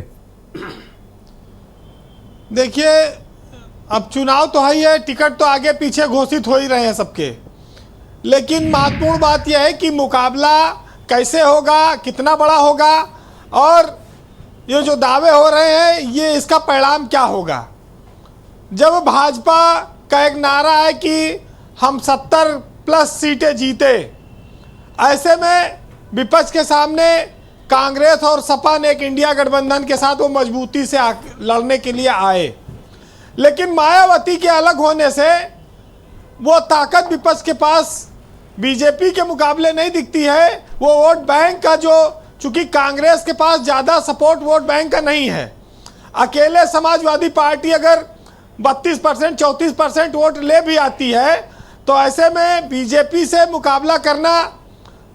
Speaker 10: देखिए, अब चुनाव तो है ही है, टिकट तो आगे पीछे घोषित हो ही रहे हैं सबके, लेकिन महत्वपूर्ण बात यह है कि मुकाबला कैसे होगा, कितना बड़ा होगा, और ये जो दावे हो रहे हैं ये इसका परिणाम क्या होगा। जब भाजपा का एक नारा है कि हम 70+ सीटें जीते, ऐसे में विपक्ष के सामने कांग्रेस और सपा ने एक इंडिया गठबंधन के साथ वो मजबूती से लड़ने के लिए आए। लेकिन मायावती के अलग होने से वो ताकत विपक्ष के पास बीजेपी के मुकाबले नहीं दिखती है। वो वोट बैंक का जो, चूंकि कांग्रेस के पास ज़्यादा सपोर्ट वोट बैंक का नहीं है, अकेले समाजवादी पार्टी अगर 32% 34% वोट ले भी आती है तो ऐसे में बीजेपी से मुकाबला करना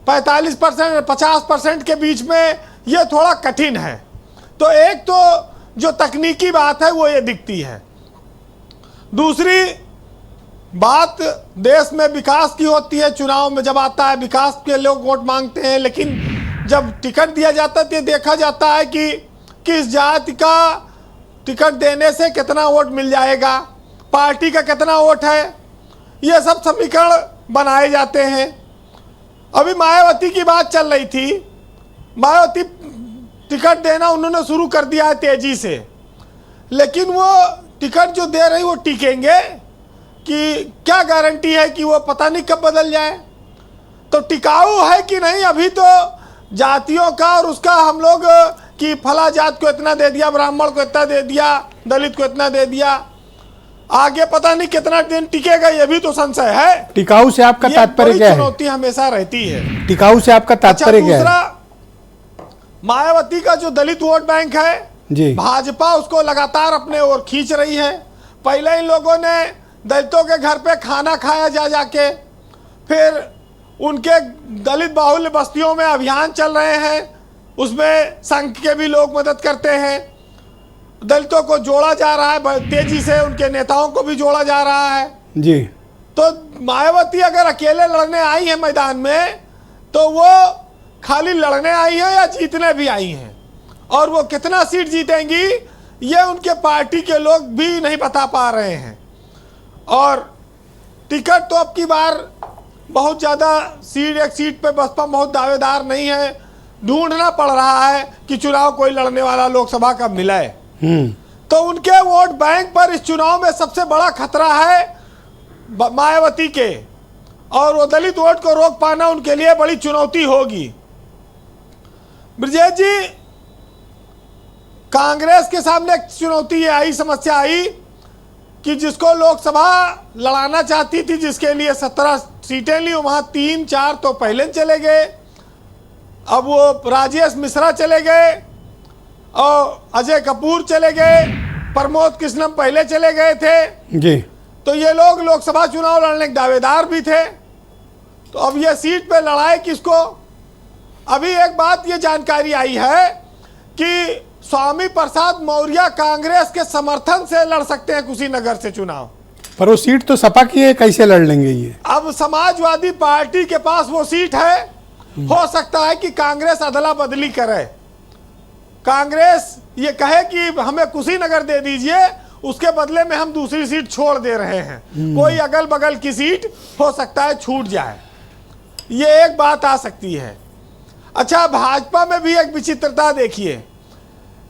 Speaker 10: 45% 50% के बीच में ये थोड़ा कठिन है। तो एक तो जो तकनीकी बात है वो ये दिखती है। दूसरी बात देश में विकास की होती है। चुनाव में जब आता है विकास के लोग वोट मांगते हैं, लेकिन जब टिकट दिया जाता है तो ये देखा जाता है कि किस जाति का टिकट देने से कितना वोट मिल जाएगा, पार्टी का कितना वोट है, ये सब समीकरण बनाए जाते हैं। अभी मायावती की बात चल रही थी, मायावती टिकट देना उन्होंने शुरू कर दिया है तेजी से, लेकिन वो टिकट जो दे रही वो टिकेंगे कि क्या गारंटी है कि वो पता नहीं कब बदल जाए। तो टिकाऊ है कि नहीं, अभी तो जातियों का और उसका हम लोग कि फला जात को इतना दे दिया, ब्राह्मण को इतना दे दिया, दलित को इतना दे दिया, आगे पता नहीं कितना दिन टिकेगा, ये भी तो संशय है।
Speaker 1: टिकाऊ से आपका तात्पर्य क्या है?
Speaker 10: चुनौती हमेशा रहती है।
Speaker 1: टिकाऊ से आपका तात्पर्य क्या है?
Speaker 10: दूसरा, मायावती का जो दलित वोट बैंक है
Speaker 1: जी,
Speaker 10: भाजपा उसको लगातार अपने ओर खींच रही है। पहले इन लोगों ने दलितों के घर पे खाना खाया जा जाके, फिर उनके दलित बाहुल्य बस्तियों में अभियान चल रहे हैं, उसमें संघ के भी लोग मदद करते हैं। दलितों को जोड़ा जा रहा है तेजी से, उनके नेताओं को भी जोड़ा जा रहा है
Speaker 1: जी।
Speaker 10: तो मायावती अगर अकेले लड़ने आई है मैदान में तो वो खाली लड़ने आई है या जीतने भी आई हैं, और वो कितना सीट जीतेंगी ये उनके पार्टी के लोग भी नहीं बता पा रहे हैं। और टिकट तो अब की बार बहुत ज़्यादा सीट, एक सीट पे बसपा बहुत दावेदार नहीं है, ढूंढना पड़ रहा है कि चुनाव कोई लड़ने वाला लोकसभा का मिला है। तो उनके वोट बैंक पर इस चुनाव में सबसे बड़ा खतरा है मायावती के, और वो दलित वोट को रोक पाना उनके लिए बड़ी चुनौती होगी। ब्रजेश जी, कांग्रेस के सामने एक चुनौती ये आई, समस्या आई कि जिसको लोकसभा लड़ाना चाहती थी, जिसके लिए 17 सीटें ली, वहां 3-4 तो पहले चले गए। अब वो राजेश मिश्रा चले गए और अजय कपूर चले गए, प्रमोद कृष्णम पहले चले गए थे
Speaker 1: जी।
Speaker 10: तो ये लोग लोकसभा चुनाव लड़ने के दावेदार भी थे। तो अब ये सीट पे लड़ाई किसको? अभी एक बात ये जानकारी आई है कि स्वामी प्रसाद मौर्य कांग्रेस के समर्थन से लड़ सकते हैं कुशीनगर से चुनाव।
Speaker 1: पर वो सीट तो सपा की है, कैसे लड़ लेंगे ये?
Speaker 10: अब समाजवादी पार्टी के पास वो सीट है, हो सकता है कि कांग्रेस अदला बदली करे, कांग्रेस ये कहे कि हमें कुशीनगर दे दीजिए, उसके बदले में हम दूसरी सीट छोड़ दे रहे हैं, कोई अगल बगल की सीट हो सकता है छूट जाए, ये एक बात आ सकती है। अच्छा, भाजपा में भी एक विचित्रता देखिए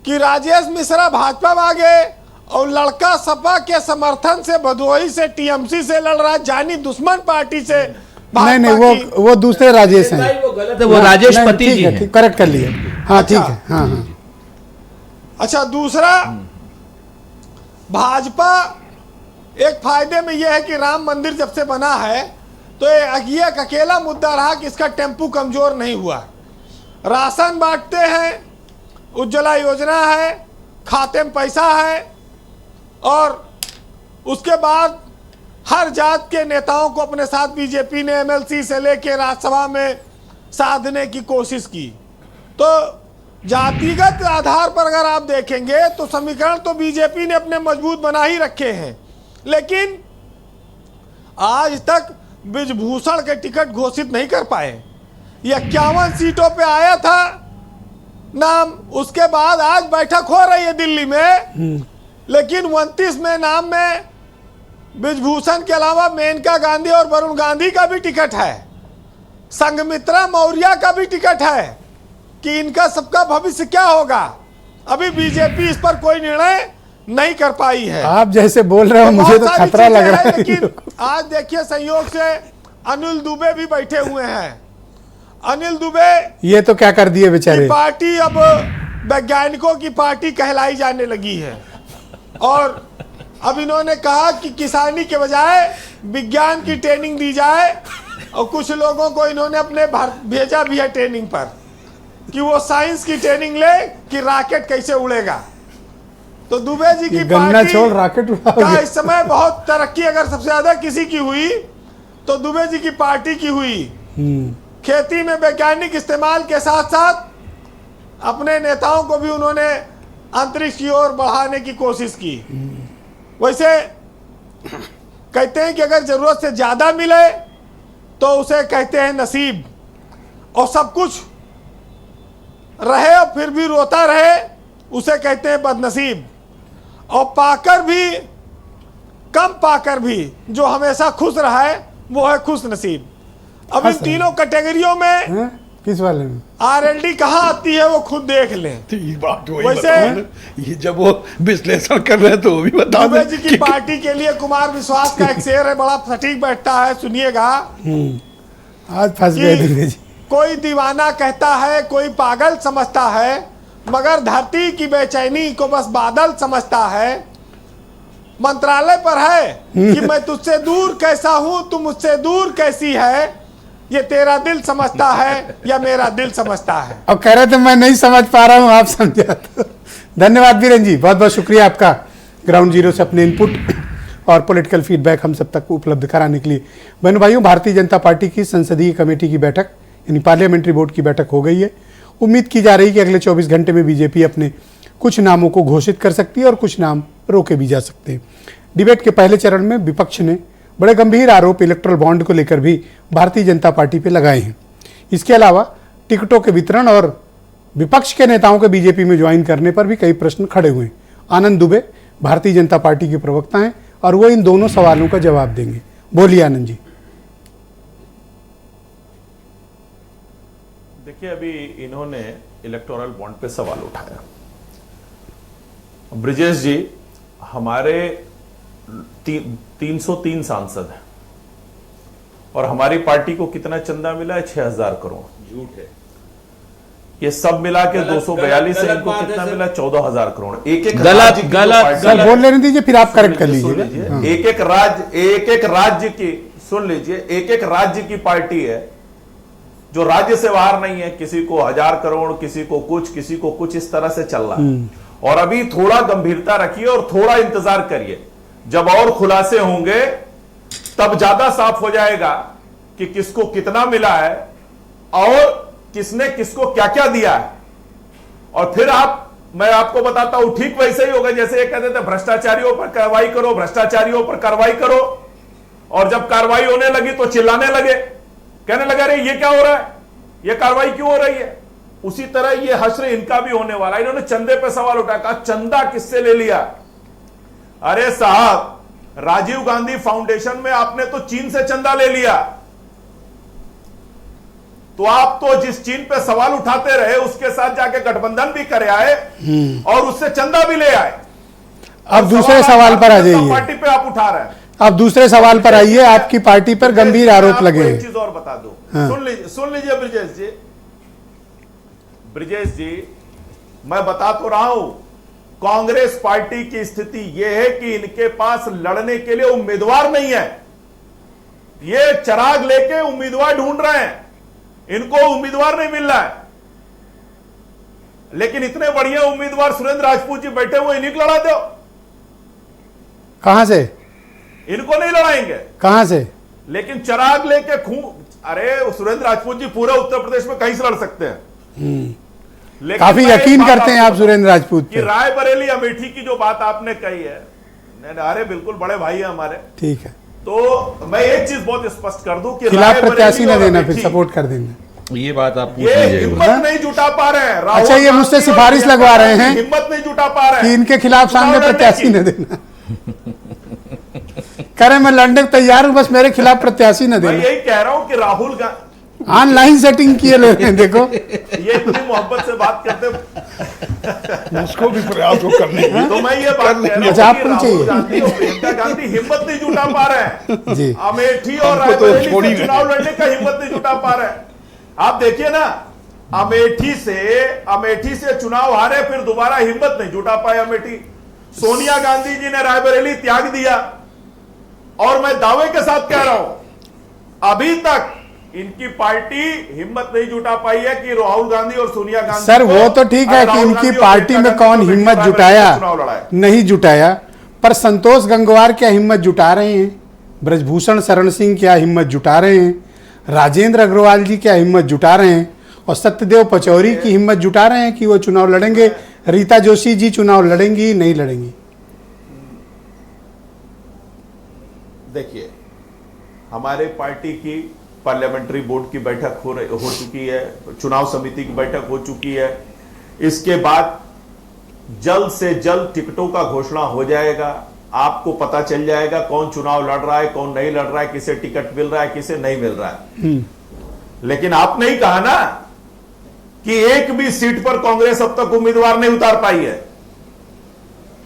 Speaker 10: कि राजेश मिश्रा भाजपा में आ गए और लड़का सपा के समर्थन से भदोही से टीएमसी से लड़ रहा है, जानी दुश्मन पार्टी से।
Speaker 1: नहीं, वो दूसरे राजेश हैं,
Speaker 7: वो गलत है, वो राजेश पति जी हैं।
Speaker 1: करेक्ट कर लिए। हाँ ठीक है। हाँ हाँ।
Speaker 10: अच्छा, दूसरा भाजपा एक फायदे में यह है कि राम मंदिर जब से बना है तो ये एक अकेला मुद्दा रहा कि इसका टेम्पू कमजोर नहीं हुआ। राशन बांटते हैं, उज्ज्वला योजना है, खाते में पैसा है, और उसके बाद हर जात के नेताओं को अपने साथ बीजेपी ने एमएलसी से लेकर राज्यसभा में साधने की कोशिश की। तो जातिगत आधार पर अगर आप देखेंगे तो समीकरण तो बीजेपी ने अपने मजबूत बना ही रखे हैं, लेकिन आज तक ब्रिजभूषण के टिकट घोषित नहीं कर पाए। 51 सीटों पे आया था नाम, उसके बाद आज बैठक हो रही है दिल्ली में, लेकिन 29 में नाम में ब्रिजभूषण के अलावा मेनका गांधी और वरुण गांधी का भी टिकट है, संघमित्रा मौर्य का भी टिकट है, कि इनका सबका भविष्य क्या होगा। अभी बीजेपी इस पर कोई निर्णय नहीं कर पाई है।
Speaker 1: आप जैसे बोल रहे हो मुझे तो खतरा लग रहा है।
Speaker 10: लेकिन आज देखिए संयोग से अनिल दुबे भी बैठे हुए हैं। अनिल दुबे
Speaker 1: ये तो क्या कर दिए बेचारे।
Speaker 10: पार्टी अब वैज्ञानिकों की पार्टी कहलाई जाने लगी है, और अब इन्होंने कहा कि किसानी के बजाय विज्ञान की ट्रेनिंग दी जाए, और कुछ लोगों को इन्होंने अपने भेजा भी है ट्रेनिंग पर कि वो साइंस की ट्रेनिंग ले कि रॉकेट कैसे उड़ेगा। तो दुबे जी की पार्टी
Speaker 1: छोड़ रॉकेट
Speaker 10: का इस समय बहुत तरक्की अगर सबसे ज्यादा किसी की हुई तो दुबे जी की पार्टी की हुई। खेती में वैज्ञानिक इस्तेमाल के साथ साथ अपने नेताओं को भी उन्होंने अंतरिक्ष की ओर बढ़ाने की कोशिश की। वैसे कहते हैं कि अगर जरूरत से ज्यादा मिले तो उसे कहते हैं नसीब, और सब कुछ रहे और फिर भी रोता रहे उसे कहते हैं बदनसीब, और पाकर भी कम पाकर भी जो हमेशा खुश रहा है वो है खुश नसीब। अब इन तीनों कैटेगरियों में
Speaker 1: किस वाले में
Speaker 10: आरएलडी कहाँ आती है वो खुद देख लें।
Speaker 9: ये बात वही
Speaker 10: वैसे
Speaker 9: ये जब वो विश्लेषण कर रहे हैं तो वो भी बता
Speaker 10: दुबे जी की पार्टी के लिए कुमार विश्वास का एक शेर है, बड़ा सटीक बैठता है, सुनिएगा।
Speaker 1: आज फंस गए दुबे जी।
Speaker 10: कोई दीवाना कहता है, कोई पागल समझता है, मगर धरती की बेचैनी को बस बादल समझता है। मंत्रालय पर है कि मैं तुझसे दूर कैसा हूं, तू मुझसे दूर कैसी है, ये तेरा दिल समझता है या मेरा दिल समझता है।
Speaker 1: और कह रहे थे मैं नहीं समझ पा रहा हूं, आप समझा। तो धन्यवाद बीरेन जी, बहुत बहुत शुक्रिया आपका ग्राउंड जीरो से अपने इनपुट और पॉलिटिकल फीडबैक हम सब तक उपलब्ध कराने के लिए। बहनों भाइयों, भारतीय जनता पार्टी की संसदीय कमेटी की बैठक यानी पार्लियामेंट्री बोर्ड की बैठक हो गई है। उम्मीद की जा रही है कि अगले 24 घंटे में बीजेपी अपने कुछ नामों को घोषित कर सकती है और कुछ नाम रोके भी जा सकते हैं। डिबेट के पहले चरण में विपक्ष ने बड़े गंभीर आरोप इलेक्ट्रल बॉन्ड को लेकर भी भारतीय जनता पार्टी पर लगाए हैं। इसके अलावा टिकटों के वितरण और विपक्ष के नेताओं के बीजेपी में ज्वाइन करने पर भी कई प्रश्न खड़े हुए हैं। आनंद दुबे भारतीय जनता पार्टी के प्रवक्ता हैं और वो इन दोनों सवालों का जवाब देंगे। बोलिए आनंद जी।
Speaker 5: देखिए, अभी इन्होंने इलेक्टोरल बॉन्ड पे सवाल उठाया। ब्रिजेश जी, हमारे 303 सांसद हैं और हमारी पार्टी को कितना चंदा मिला है? 6000 करोड़। झूठ है। ये सब मिला के 242 है, इनको कितना मिला? 14,000 करोड़। एक एक
Speaker 1: सर बोल लेने दीजिए, फिर आप करेक्ट कर लीजिए।
Speaker 5: एक एक राज्य की सुन लीजिए, एक एक राज्य की पार्टी है जो राज्य से बाहर नहीं है, किसी को 1000 करोड़, किसी को कुछ, इस तरह से चल रहा है। और अभी थोड़ा गंभीरता रखिए और थोड़ा इंतजार करिए, जब और खुलासे होंगे तब ज्यादा साफ हो जाएगा कि किसको कितना मिला है और किसने किसको क्या क्या दिया है। और फिर मैं आपको बताता हूं, ठीक वैसे ही होगा जैसे ये कहते थे भ्रष्टाचारियों पर कार्रवाई करो, भ्रष्टाचारियों पर कार्रवाई करो, और जब कार्रवाई होने लगी तो चिल्लाने लगे, कहने लगे अरे ये क्या हो रहा है, ये कार्रवाई क्यों हो रही है। उसी तरह ये हश्र इनका भी होने वाला। इन्होंने चंदे पे सवाल उठाया, कहा चंदा किससे ले लिया। अरे साहब, राजीव गांधी फाउंडेशन में आपने तो चीन से चंदा ले लिया, तो आप तो जिस चीन पे सवाल उठाते रहे उसके साथ जाके गठबंधन भी करे आए और उससे चंदा भी ले आए।
Speaker 1: अब दूसरे सवाल पर आ जाइए,
Speaker 5: पार्टी पे आप उठा रहे हैं।
Speaker 1: अब दूसरे सवाल पर आइए, आपकी पार्टी पर गंभीर आरोप लगे।
Speaker 5: एक चीज और बता दो, सुन लीजिए ब्रिजेश जी, मैं बता तो रहा हूं, कांग्रेस पार्टी की स्थिति यह है कि इनके पास लड़ने के लिए उम्मीदवार नहीं है। ये चिराग लेके उम्मीदवार ढूंढ रहे हैं, इनको उम्मीदवार नहीं मिल रहा है। लेकिन इतने बढ़िया उम्मीदवार सुरेंद्र राजपूत जी बैठे हुए, इन्हीं को लड़ा दो।
Speaker 1: कहां से?
Speaker 5: इनको नहीं लड़ाएंगे।
Speaker 1: कहां से?
Speaker 5: लेकिन चिराग लेके अरे सुरेंद्र राजपूत जी पूरे उत्तर प्रदेश में कहीं से लड़ सकते हैं।
Speaker 1: काफी यकीन करते हैं आप सुरेंद्र राजपूत
Speaker 5: की रायबरेली अमेठी की जो बात आपने कही है, अरे बिल्कुल बड़े भाई है हमारे,
Speaker 1: ठीक है।
Speaker 5: तो मैं एक चीज बहुत स्पष्ट कर दूं कि
Speaker 1: खिलाफ प्रत्याशी न देना, फिर सपोर्ट कर देंगे।
Speaker 7: ये बात आप पूछ
Speaker 5: ये हिम्मत नहीं जुटा पा रहे हैं।
Speaker 1: अच्छा, ये मुझसे सिफारिश लगवा रहे हैं,
Speaker 5: हिम्मत नहीं जुटा पा रहे हैं
Speaker 1: कि इनके खिलाफ सामने प्रत्याशी न देना। कह रहे मैं लड़ने को तैयार हूं, बस मेरे खिलाफ प्रत्याशी न देना।
Speaker 5: मैं यही कह रहा हूं कि राहुल गांधी
Speaker 1: ऑनलाइन सेटिंग किए ले रहे हैं, देखो
Speaker 5: ये इतनी मोहब्बत से बात करते,
Speaker 9: उसको भी प्रयास करने की।
Speaker 5: तो मैं ये बात कह रहा हूं कि राहुल गांधी और प्रियंका गांधी हिम्मत नहीं जुटा पा रहे हैं
Speaker 1: जी।
Speaker 5: अमेठी और रायबरेली से चुनाव लड़ने का हिम्मत नहीं जुटा पा रहे हैं। आप देखिए ना, अमेठी से चुनाव हारे, फिर दोबारा हिम्मत नहीं जुटा पाए अमेठी। सोनिया गांधी जी ने रायबरेली त्याग दिया, और मैं दावे के साथ कह रहा हूं अभी तक इनकी पार्टी हिम्मत नहीं जुटा पाई है कि राहुल गांधी और सोनिया गांधी।
Speaker 1: सर वो तो ठीक है कि इनकी पार्टी में कौन हिम्मत जुटाया नहीं जुटाया, पर संतोष गंगवार क्या हिम्मत जुटा रहे हैं, ब्रजभूषण शरण सिंह क्या हिम्मत जुटा रहे हैं, राजेंद्र अग्रवाल जी क्या हिम्मत जुटा रहे हैं, और सत्यदेव पचौरी की हिम्मत जुटा रहे हैं कि वो चुनाव लड़ेंगे। रीता जोशी जी चुनाव लड़ेंगी नहीं लड़ेंगी?
Speaker 5: देखिए, हमारे पार्टी की पार्लियामेंट्री बोर्ड की बैठक हो चुकी है, चुनाव समिति की बैठक हो चुकी है। इसके बाद जल्द से जल्द टिकटों का घोषणा हो जाएगा, आपको पता चल जाएगा कौन चुनाव लड़ रहा है, कौन नहीं लड़ रहा है, किसे टिकट मिल रहा है, किसे नहीं मिल रहा है। लेकिन आपने ही कहा ना कि एक भी सीट पर कांग्रेस अब तक उम्मीदवार नहीं उतार पाई है।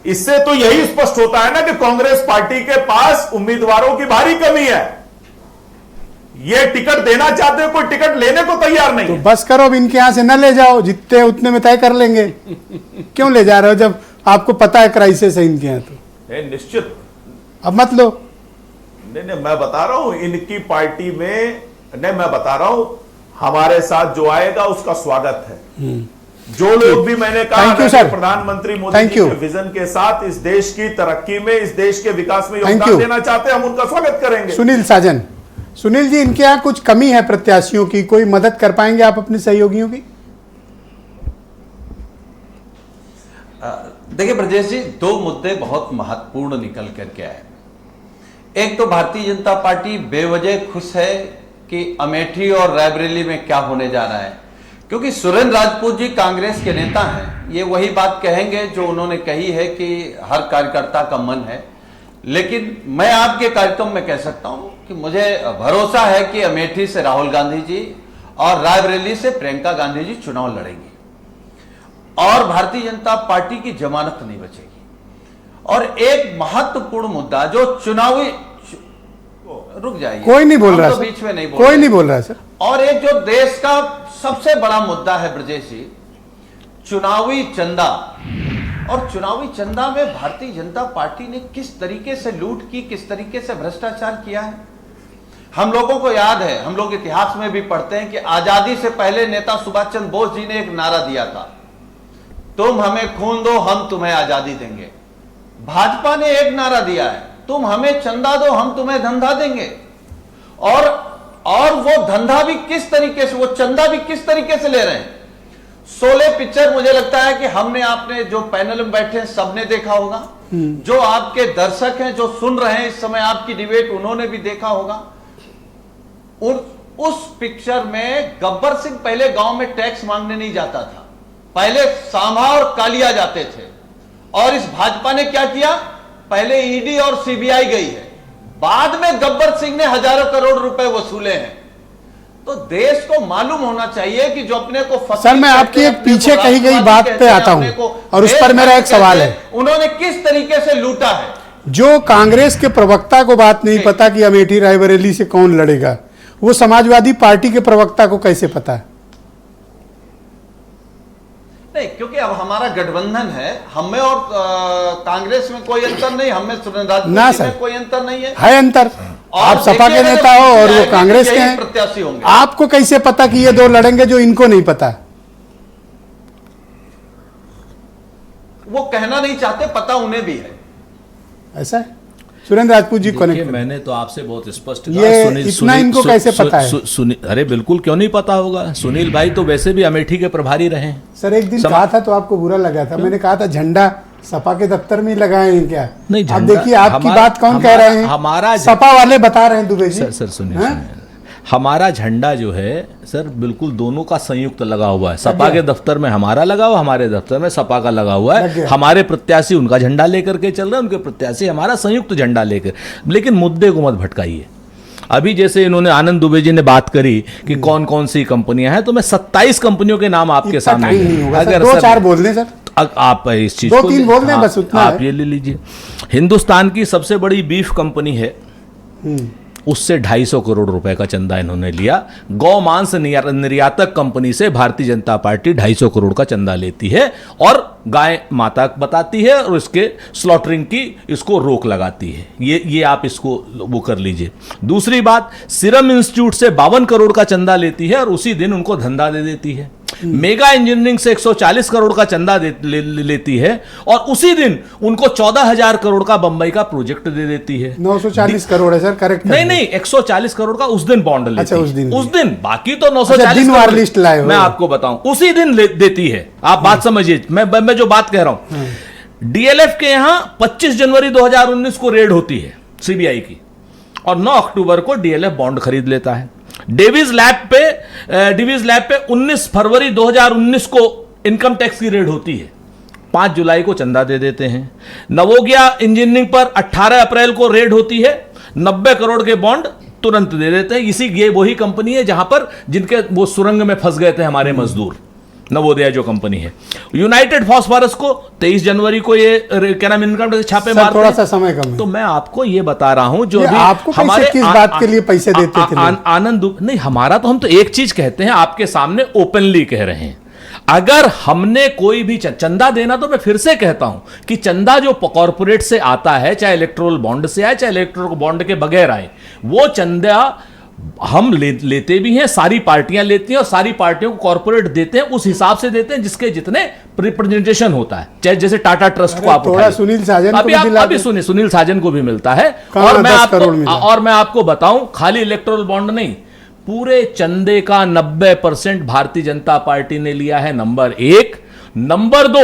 Speaker 5: इससे तो यही स्पष्ट होता है ना कि कांग्रेस पार्टी के पास उम्मीदवारों की भारी कमी है। ये टिकट देना चाहते हो, कोई टिकट लेने को तैयार नहीं
Speaker 1: तो
Speaker 5: है।
Speaker 1: बस करो, अब इनके यहां से न ले जाओ, जितने उतने में तय कर लेंगे। क्यों ले जा रहे हो जब आपको पता है क्राइसिस है इनके यहाँ? तो
Speaker 5: निश्चित
Speaker 1: अब मत लो।
Speaker 5: नहीं, मैं बता रहा हूं इनकी पार्टी में, नहीं मैं बता रहा हूं हमारे साथ जो आएगा उसका स्वागत है। जो लोग भी मैंने कहा प्रधानमंत्री मोदी जी के विजन के साथ इस देश की तरक्की में, इस देश के विकास में योगदान देना चाहते हैं, हम उनका स्वागत करेंगे।
Speaker 1: सुनील साजन, सुनील जी, इनके यहाँ कुछ कमी है प्रत्याशियों की, कोई मदद कर पाएंगे आप अपने सहयोगियों की?
Speaker 6: देखिए ब्रजेश जी, दो मुद्दे बहुत महत्वपूर्ण निकल करके आए। एक तो भारतीय जनता पार्टी बेवजह खुश है कि अमेठी और रायबरेली में क्या होने जा रहा है, क्योंकि सुरेंद्र राजपूत जी कांग्रेस के नेता हैं। ये वही बात कहेंगे जो उन्होंने कही है कि हर कार्यकर्ता का मन है। लेकिन मैं आपके कार्यक्रम में कह सकता हूं कि मुझे भरोसा है कि अमेठी से राहुल गांधी जी और रायबरेली से प्रियंका गांधी जी चुनाव लड़ेंगी और भारतीय जनता पार्टी की जमानत नहीं बचेगी। और एक महत्वपूर्ण मुद्दा जो चुनावी, रुक जाइए,
Speaker 1: कोई नहीं बोल रहा,
Speaker 6: तो बीच में नहीं बोल
Speaker 1: कोई नहीं बोल रहा सर।
Speaker 6: और एक जो देश का सबसे बड़ा मुद्दा है ब्रजेश जी, चुनावी चंदा। और चुनावी चंदा में भारतीय जनता पार्टी ने किस तरीके से लूट की, किस तरीके से भ्रष्टाचार किया है। हम लोगों को याद है, हम लोग इतिहास में भी पढ़ते हैं कि आजादी से पहले नेता सुभाष चंद्र बोस जी ने एक नारा दिया था, तुम हमें खून दो हम तुम्हें आजादी देंगे। भाजपा ने एक नारा दिया है, तुम हमें चंदा दो हम तुम्हें धंधा देंगे। और वो धंधा भी किस तरीके से, वो चंदा भी किस तरीके से ले रहे हैं। शोले पिक्चर मुझे लगता है कि हमने, आपने जो पैनल में बैठे हैं सबने देखा होगा, जो आपके दर्शक हैं जो सुन रहे हैं इस समय आपकी डिबेट, उन्होंने भी देखा होगा। उस पिक्चर में गब्बर सिंह पहले गांव में टैक्स मांगने नहीं जाता था, पहले सांभा और कालिया जाते थे। और इस भाजपा ने क्या किया, पहले ईडी और सीबीआई गई है, बाद में गब्बर सिंह ने हजारों करोड़ रुपए वसूले हैं। तो देश को मालूम होना चाहिए कि जो अपने को
Speaker 1: सर, मैं आपकी एक पीछे कही गई बात पे आता हूं और उस पर मेरा एक सवाल है,
Speaker 6: उन्होंने किस तरीके से लूटा है।
Speaker 1: जो कांग्रेस के प्रवक्ता को बात नहीं पता कि अमेठी रायबरेली से कौन लड़ेगा, वो समाजवादी पार्टी के प्रवक्ता को कैसे पता है?
Speaker 6: नहीं, क्योंकि अब हमारा गठबंधन है, हमें और कांग्रेस में कोई अंतर नहीं, हमें
Speaker 1: ना सर,
Speaker 6: में कोई अंतर नहीं है
Speaker 1: अंतर। आप सपा के नेता हो और वो कांग्रेस के हैं,
Speaker 6: प्रत्याशी होंगे।
Speaker 1: आपको कैसे पता कि ये दो लड़ेंगे जो इनको नहीं पता?
Speaker 6: वो कहना नहीं चाहते, पता उन्हें भी है।
Speaker 1: ऐसा है? सुरेंद्र राजपूत जी कनेक्ट।
Speaker 7: मैंने तो आपसे बहुत स्पष्ट
Speaker 1: ये इतना इनको कैसे पता है?
Speaker 7: अरे बिल्कुल, क्यों नहीं पता होगा। सुनील भाई तो वैसे भी अमेठी के प्रभारी रहे हैं।
Speaker 1: सर, एक दिन कहा था तो आपको बुरा लगा था, मैंने कहा था झंडा सपा के दफ्तर में लगाए हैं क्या?
Speaker 7: नहीं,
Speaker 1: अब देखिए आपकी बात कौन कह रहे हैं,
Speaker 7: हमारा
Speaker 1: सपा वाले बता रहे हैं दुबे जी।
Speaker 7: सर सुनिए, हमारा झंडा जो है सर बिल्कुल दोनों का संयुक्त लगा हुआ है। सपा के दफ्तर में हमारा लगा हुआ, हमारे दफ्तर में सपा का लगा हुआ है। हमारे प्रत्याशी उनका झंडा लेकर के चल रहे हैं, उनके प्रत्याशी हमारा संयुक्त झंडा लेकर। लेकिन मुद्दे को मत भटकाइए। अभी जैसे इन्होंने आनंद दुबे जी ने बात करी कि कौन कौन सी कंपनियां हैं, तो मैं 27 कंपनियों के नाम आपके सामने,
Speaker 1: अगर 2-4 बोल दें सर,
Speaker 7: आप इस चीज
Speaker 1: 2-3 बोल दें बस, उतना
Speaker 7: आप ये ले लीजिए। हिंदुस्तान की सबसे बड़ी बीफ कंपनी है, उससे 250 करोड़ रुपए का चंदा इन्होंने लिया। गौ मांस निर्यातक कंपनी से भारतीय जनता पार्टी 250 करोड़ का चंदा लेती है और गाय माता बताती है और इसके स्लॉटरिंग की इसको रोक लगाती है। ये आप इसको वो कर लीजिए। दूसरी बात, सीरम इंस्टीट्यूट से 52 करोड़ का चंदा लेती है और उसी दिन उनको धंधा दे देती है। मेगा इंजीनियरिंग से 140 करोड़ का चंदा लेती है और उसी दिन उनको 14,000 करोड़ का बंबई का प्रोजेक्ट दे देती है।
Speaker 1: 940 करोड़ है सर, करेक्ट?
Speaker 7: नहीं 140 करोड़ का उस दिन बॉन्ड लेती है। उस दिन बाकी तो 940
Speaker 1: दिन वार लिस्ट लाए हो।
Speaker 7: मैं आपको बताऊं, उसी दिन देती है। आप बात समझिए, मैं जो बात कह रहा हूं। डीएलएफ के यहां 25 जनवरी 2019 को रेड होती है सीबीआई की और 9 अक्टूबर को डीएलएफ बॉन्ड खरीद लेता है। डेविस लैब पे 19 फरवरी 2019 को इनकम टैक्स की रेड होती है। 5 जुलाई को चंदा दे देते हैं। नवोगिया इंजीनियरिंग पर 18 अप्रैल को रेड होती है, 90 करोड़ के बॉन्ड तुरंत दे देते हैं। ये वही कंपनी है जहां पर जिनके वो सुरंग में फंस गए थे हमारे मजदूर, नवोदया जो कंपनी है। यूनाइटेड फॉस्फोरस को 23 जनवरी को ये क्या नाम इनकम टैक्स छापे मारते
Speaker 1: थोड़ा सा समय कम है।
Speaker 7: तो मैं आपको ये बता रहा हूं, जो
Speaker 1: आपको हमारे किस बात के लिए पैसे देते थे
Speaker 7: आनंद नहीं, हमारा तो हम तो एक चीज कहते हैं, आपके सामने ओपनली कह रहे हैं। अगर हमने कोई भी चंदा देना, तो मैं फिर से कहता हूं कि चंदा जो कॉर्पोरेट से आता है, चाहे इलेक्टोरल बॉन्ड से आए चाहे इलेक्टोरल बॉन्ड के बगैर आए, वो चंदा हम लेते भी हैं, सारी पार्टियां लेती हैं और सारी पार्टियों को कॉर्पोरेट देते हैं, उस हिसाब से देते हैं जिसके जितने रिप्रेजेंटेशन होता है। चाहे जैसे टाटा ट्रस्ट को आप
Speaker 1: थोड़ा सुनील साजन
Speaker 7: अभी सुनिए, सुनील साजन को भी मिलता है। और मैं आपको बताऊं, खाली इलेक्टोरल बॉन्ड नहीं, पूरे चंदे का 90% भारतीय जनता पार्टी ने लिया है, नंबर 1। नंबर 2,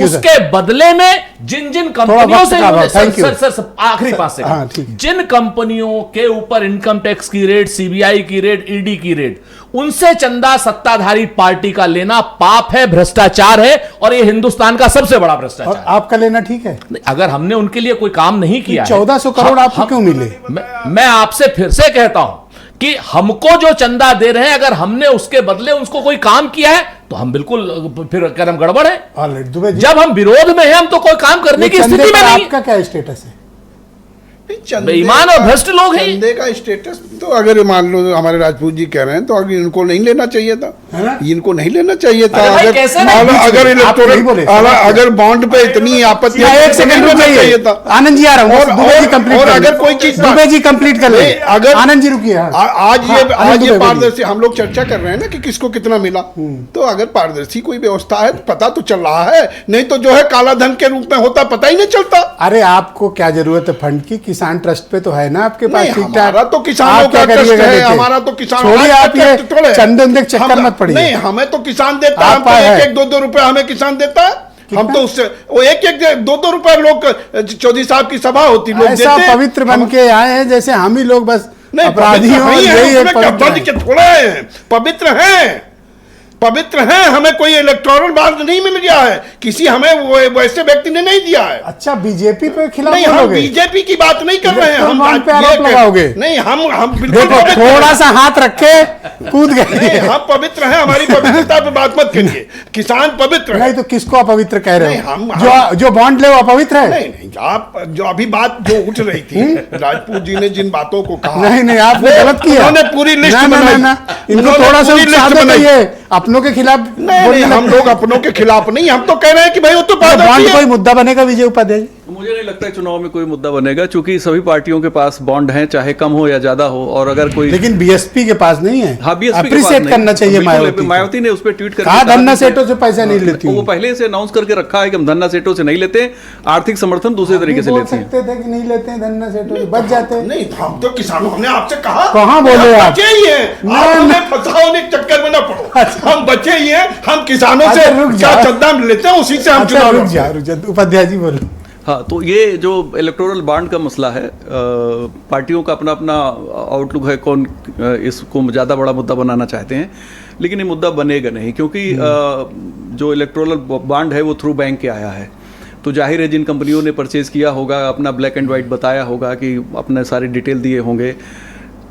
Speaker 7: उसके बदले में जिन कंपनियों से आखिरी 5 सेकंड, जिन कंपनियों के ऊपर इनकम टैक्स की रेट, सीबीआई की रेट, ईडी की रेट, उनसे चंदा सत्ताधारी पार्टी का लेना पाप है, भ्रष्टाचार है और ये हिंदुस्तान का सबसे बड़ा भ्रष्टाचार।
Speaker 1: आपका लेना ठीक है?
Speaker 7: अगर हमने उनके लिए कोई काम नहीं किया,
Speaker 1: 1400 करोड़ आपको क्यों मिले?
Speaker 7: मैं आपसे फिर से कहता हूं कि हमको जो चंदा दे रहे हैं, अगर हमने उसके बदले उसको कोई काम किया है तो हम बिल्कुल फिर कर्म गड़बड़ है। जब हम विरोध में हैं, हम तो कोई काम करने की स्थिति में नहीं।
Speaker 1: आपका क्या स्टेटस है?
Speaker 7: बेईमान और भ्रष्ट लोग हैं।
Speaker 9: चंदे का स्टेटस तो अगर मान लो हमारे राजपूत जी कह रहे हैं तो अगर इनको नहीं लेना चाहिए था। इनको नहीं लेना चाहिए था।
Speaker 7: अरे भाई, कैसे नहीं?
Speaker 9: अगर
Speaker 1: आप नहीं बोले।
Speaker 9: अगर बॉन्ड पे इतनी आपत्ति
Speaker 1: एक सेकंड रुक जाइए। आनंद जी आ रहा हूँ, दुबे जी कंप्लीट
Speaker 9: और
Speaker 1: कर
Speaker 9: अगर
Speaker 1: लें।
Speaker 9: कोई चीज
Speaker 1: दुबे जी कंप्लीट कर ले।
Speaker 9: अगर
Speaker 1: आनंद जी रुकिए।
Speaker 9: आज ये पारदर्शी, हम लोग चर्चा कर रहे हैं ना कि किसको कितना मिला, तो अगर पारदर्शी कोई व्यवस्था है पता तो चल रहा है, नहीं तो जो है काला धन के रूप में होता पता ही नहीं चलता।
Speaker 1: अरे आपको क्या जरूरत है फंड की? किसान ट्रस्ट पे तो है ना आपके पास ठीक ठाक।
Speaker 9: हमारा तो किसानों का ट्रस्ट है, हमारा तो किसान।
Speaker 1: छोड़िए आप ये चंदन देख चक्कर मत पड़िए।
Speaker 9: नहीं, हमें तो किसान देता है, हम तो 1-1 2-2 रुपए हमें किसान देता है। हम तो उससे वो 1-1 2-2 रुपए लोग, चौधरी साहब की सभा होती, लोग
Speaker 1: ऐसा
Speaker 9: देते।
Speaker 1: पवित्र बन के आए हैं जैसे हम ही लोग बस अपराधी
Speaker 9: पवित्र
Speaker 1: हो।
Speaker 9: नहीं है,
Speaker 1: यही एक
Speaker 9: उसमें
Speaker 1: पवित्र
Speaker 9: बन के थोड़ा है, पवित्र हैं, पवित्र हैं। हमें कोई इलेक्टोरल बॉन्ड नहीं मिल गया है, किसी हमें वो वैसे व्यक्ति ने नहीं दिया है।
Speaker 1: अच्छा, बीजेपी पे खिलाफ
Speaker 9: नहीं, हम
Speaker 1: बोलोगे?
Speaker 9: बीजेपी की बात नहीं कर रहे हैं, हम
Speaker 1: इलेक्टोरल बॉन्ड पे आरोप लगाओगे?
Speaker 9: नहीं, हम बिल्कुल
Speaker 1: देखो
Speaker 9: पवित्र
Speaker 1: थोड़ा
Speaker 9: हैं।
Speaker 1: सा हाथ रखे कूद
Speaker 9: नहीं,
Speaker 1: गए।
Speaker 9: हम पवित्र हैं, हमारी पवित्रता पे बात मत करिए। किसान पवित्र है।
Speaker 1: नहीं तो किसको अपवित्र कह रहे
Speaker 9: नहीं,
Speaker 1: हो? जो बॉन्ड ले वो अपवित्र है?
Speaker 9: नहीं, आप जो अभी बात जो उठ रही थी, राजपूत जी ने जिन बातों को कहा,
Speaker 1: नहीं आपने गलत किया।
Speaker 9: उन्होंने पूरी लिस्ट
Speaker 1: ना,
Speaker 9: बनाई।
Speaker 1: इनको थोड़ा सा उत्साह दो, ये अपनों के खिलाफ
Speaker 9: नहीं, हम लोग अपनों के खिलाफ नहीं, हम तो कह रहे हैं कि भाई वो तो
Speaker 1: बॉन्ड कोई मुद्दा बनेगा विजय उपाध्याय जी?
Speaker 8: मुझे नहीं लगता है चुनाव में कोई मुद्दा बनेगा, क्योंकि सभी पार्टियों के पास बॉन्ड हैं, चाहे कम हो या ज्यादा हो। और अगर कोई,
Speaker 1: लेकिन बीएसपी के पास नहीं है।
Speaker 8: हाँ, बीएसपी
Speaker 1: अप्रिशिएट करना चाहिए
Speaker 8: मायावती ने उस पर ट्वीट करके
Speaker 1: कहा
Speaker 8: कहा
Speaker 1: धन्ना
Speaker 8: कि
Speaker 1: सेठों से पैसा नहीं लेती
Speaker 8: वो पहले से अनाउंस करके रखा है कि हम धन्ना सेठों से नहीं लेते, आर्थिक समर्थन दूसरे तरीके से
Speaker 1: बोल
Speaker 8: लेते हैं।
Speaker 1: सकते थे कि नहीं लेते हैं धन्ना सेठों से, बच जाते।
Speaker 9: नहीं, हम तो किसानों, हमने आपसे कहा
Speaker 1: कहाँ बोले आप?
Speaker 9: बचे ही हैं, आप हमें फंसाओने के चक्कर में ना पड़ो। हम बचे ही हैं, हम किसानों से क्या चंदा लेते हैं उसी से हम चुनाव
Speaker 1: रुक जा उपाध्याय जी बोलो।
Speaker 8: हाँ, तो ये जो इलेक्टोरल बॉन्ड का मसला है, पार्टियों का अपना अपना आउटलुक है, कौन इसको ज़्यादा बड़ा मुद्दा बनाना चाहते हैं, लेकिन ये मुद्दा बनेगा नहीं, क्योंकि जो इलेक्टोरल बॉन्ड है वो थ्रू बैंक के आया है। तो जाहिर है जिन कंपनियों ने परचेज किया होगा, अपना ब्लैक एंड वाइट बताया होगा कि अपने सारे डिटेल दिए होंगे,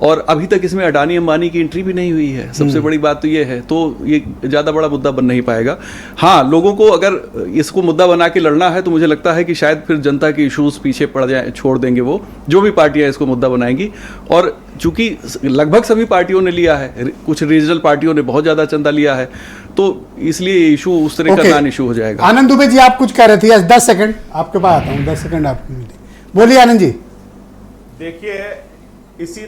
Speaker 8: और अभी तक इसमें अडानी अंबानी की एंट्री भी नहीं हुई है। सबसे बड़ी बात तो ये है, तो ये ज़्यादा बड़ा मुद्दा बन नहीं पाएगा। हाँ, लोगों को अगर इसको मुद्दा बना के लड़ना है तो मुझे लगता है कि शायद फिर जनता के इश्यूज पीछे पड़ जाए, छोड़ देंगे वो जो भी पार्टियां इसको मुद्दा बनाएंगी। और चूंकि लगभग सभी पार्टियों ने लिया है, कुछ रीजनल पार्टियों ने बहुत ज़्यादा चंदा लिया है, तो इसलिए इशू उस तरह का नॉन इशू हो जाएगा।
Speaker 1: आनंद दुबे जी आप कुछ कह रहे थे, 10 सेकंड आपके पास आता हूँ, 10 सेकंड आपकी मिली, बोलिए आनंद जी।
Speaker 5: देखिए, इसी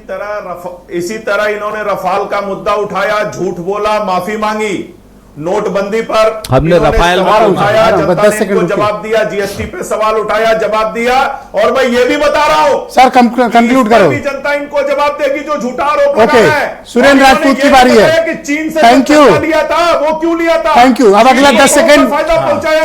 Speaker 5: तरह इन्होंने रफाल का मुद्दा उठाया, झूठ बोला, माफी मांगी, नोटबंदी पर
Speaker 7: हमने रफाल
Speaker 5: उठाया, जनता ने इनको जवाब दिया, जीएसटी पे सवाल उठाया, जवाब दिया। और मैं ये भी बता रहा हूं
Speaker 1: सर, कंक्लूड करो।
Speaker 5: जनता इनको जवाब देगी जो झूठा आरोप लगा है।
Speaker 1: सुरेंद्र राजपूत की बारी है।
Speaker 5: कि चीन से
Speaker 1: थैंक यू
Speaker 5: लिया था, वो क्यों लिया था?
Speaker 1: Thank you. अब अगला 10 सेकंड,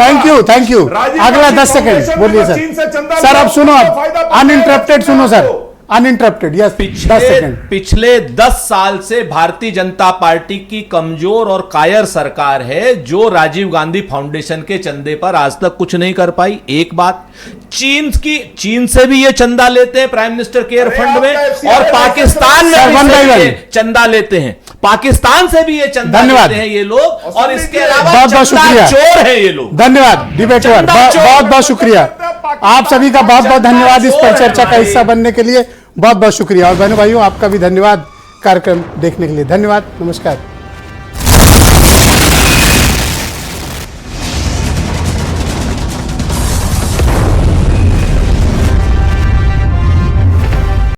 Speaker 1: थैंक यू अगला 10 सेकंड बोलिए सर। सर अब सुनो, अब अनइंटरप्टेड सुनो सर, अनइंटरप्टेड। Yes, 10 second.
Speaker 7: पिछले 10 साल से भारतीय जनता पार्टी की कमजोर और कायर सरकार है, जो राजीव गांधी फाउंडेशन के चंदे पर आज तक कुछ नहीं कर पाई। एक बात, चीन से भी ये चंदा लेते हैं प्राइम मिनिस्टर केयर फंड में, और पाकिस्तान में भी चंदा लेते हैं, पाकिस्तान से भी ये चंदा लेते हैं ये लोग, और इसके अलावा
Speaker 1: बहुत बहुत शुक्रिया,
Speaker 7: चोर है ये लोग।
Speaker 1: धन्यवाद डिबेट ओवर, बहुत बहुत शुक्रिया आप सभी का, बहुत बहुत धन्यवाद इस पर चर्चा का हिस्सा बनने के लिए, बहुत बहुत शुक्रिया। और बहनों भाइयों आपका भी धन्यवाद कार्यक्रम देखने के लिए, धन्यवाद, नमस्कार।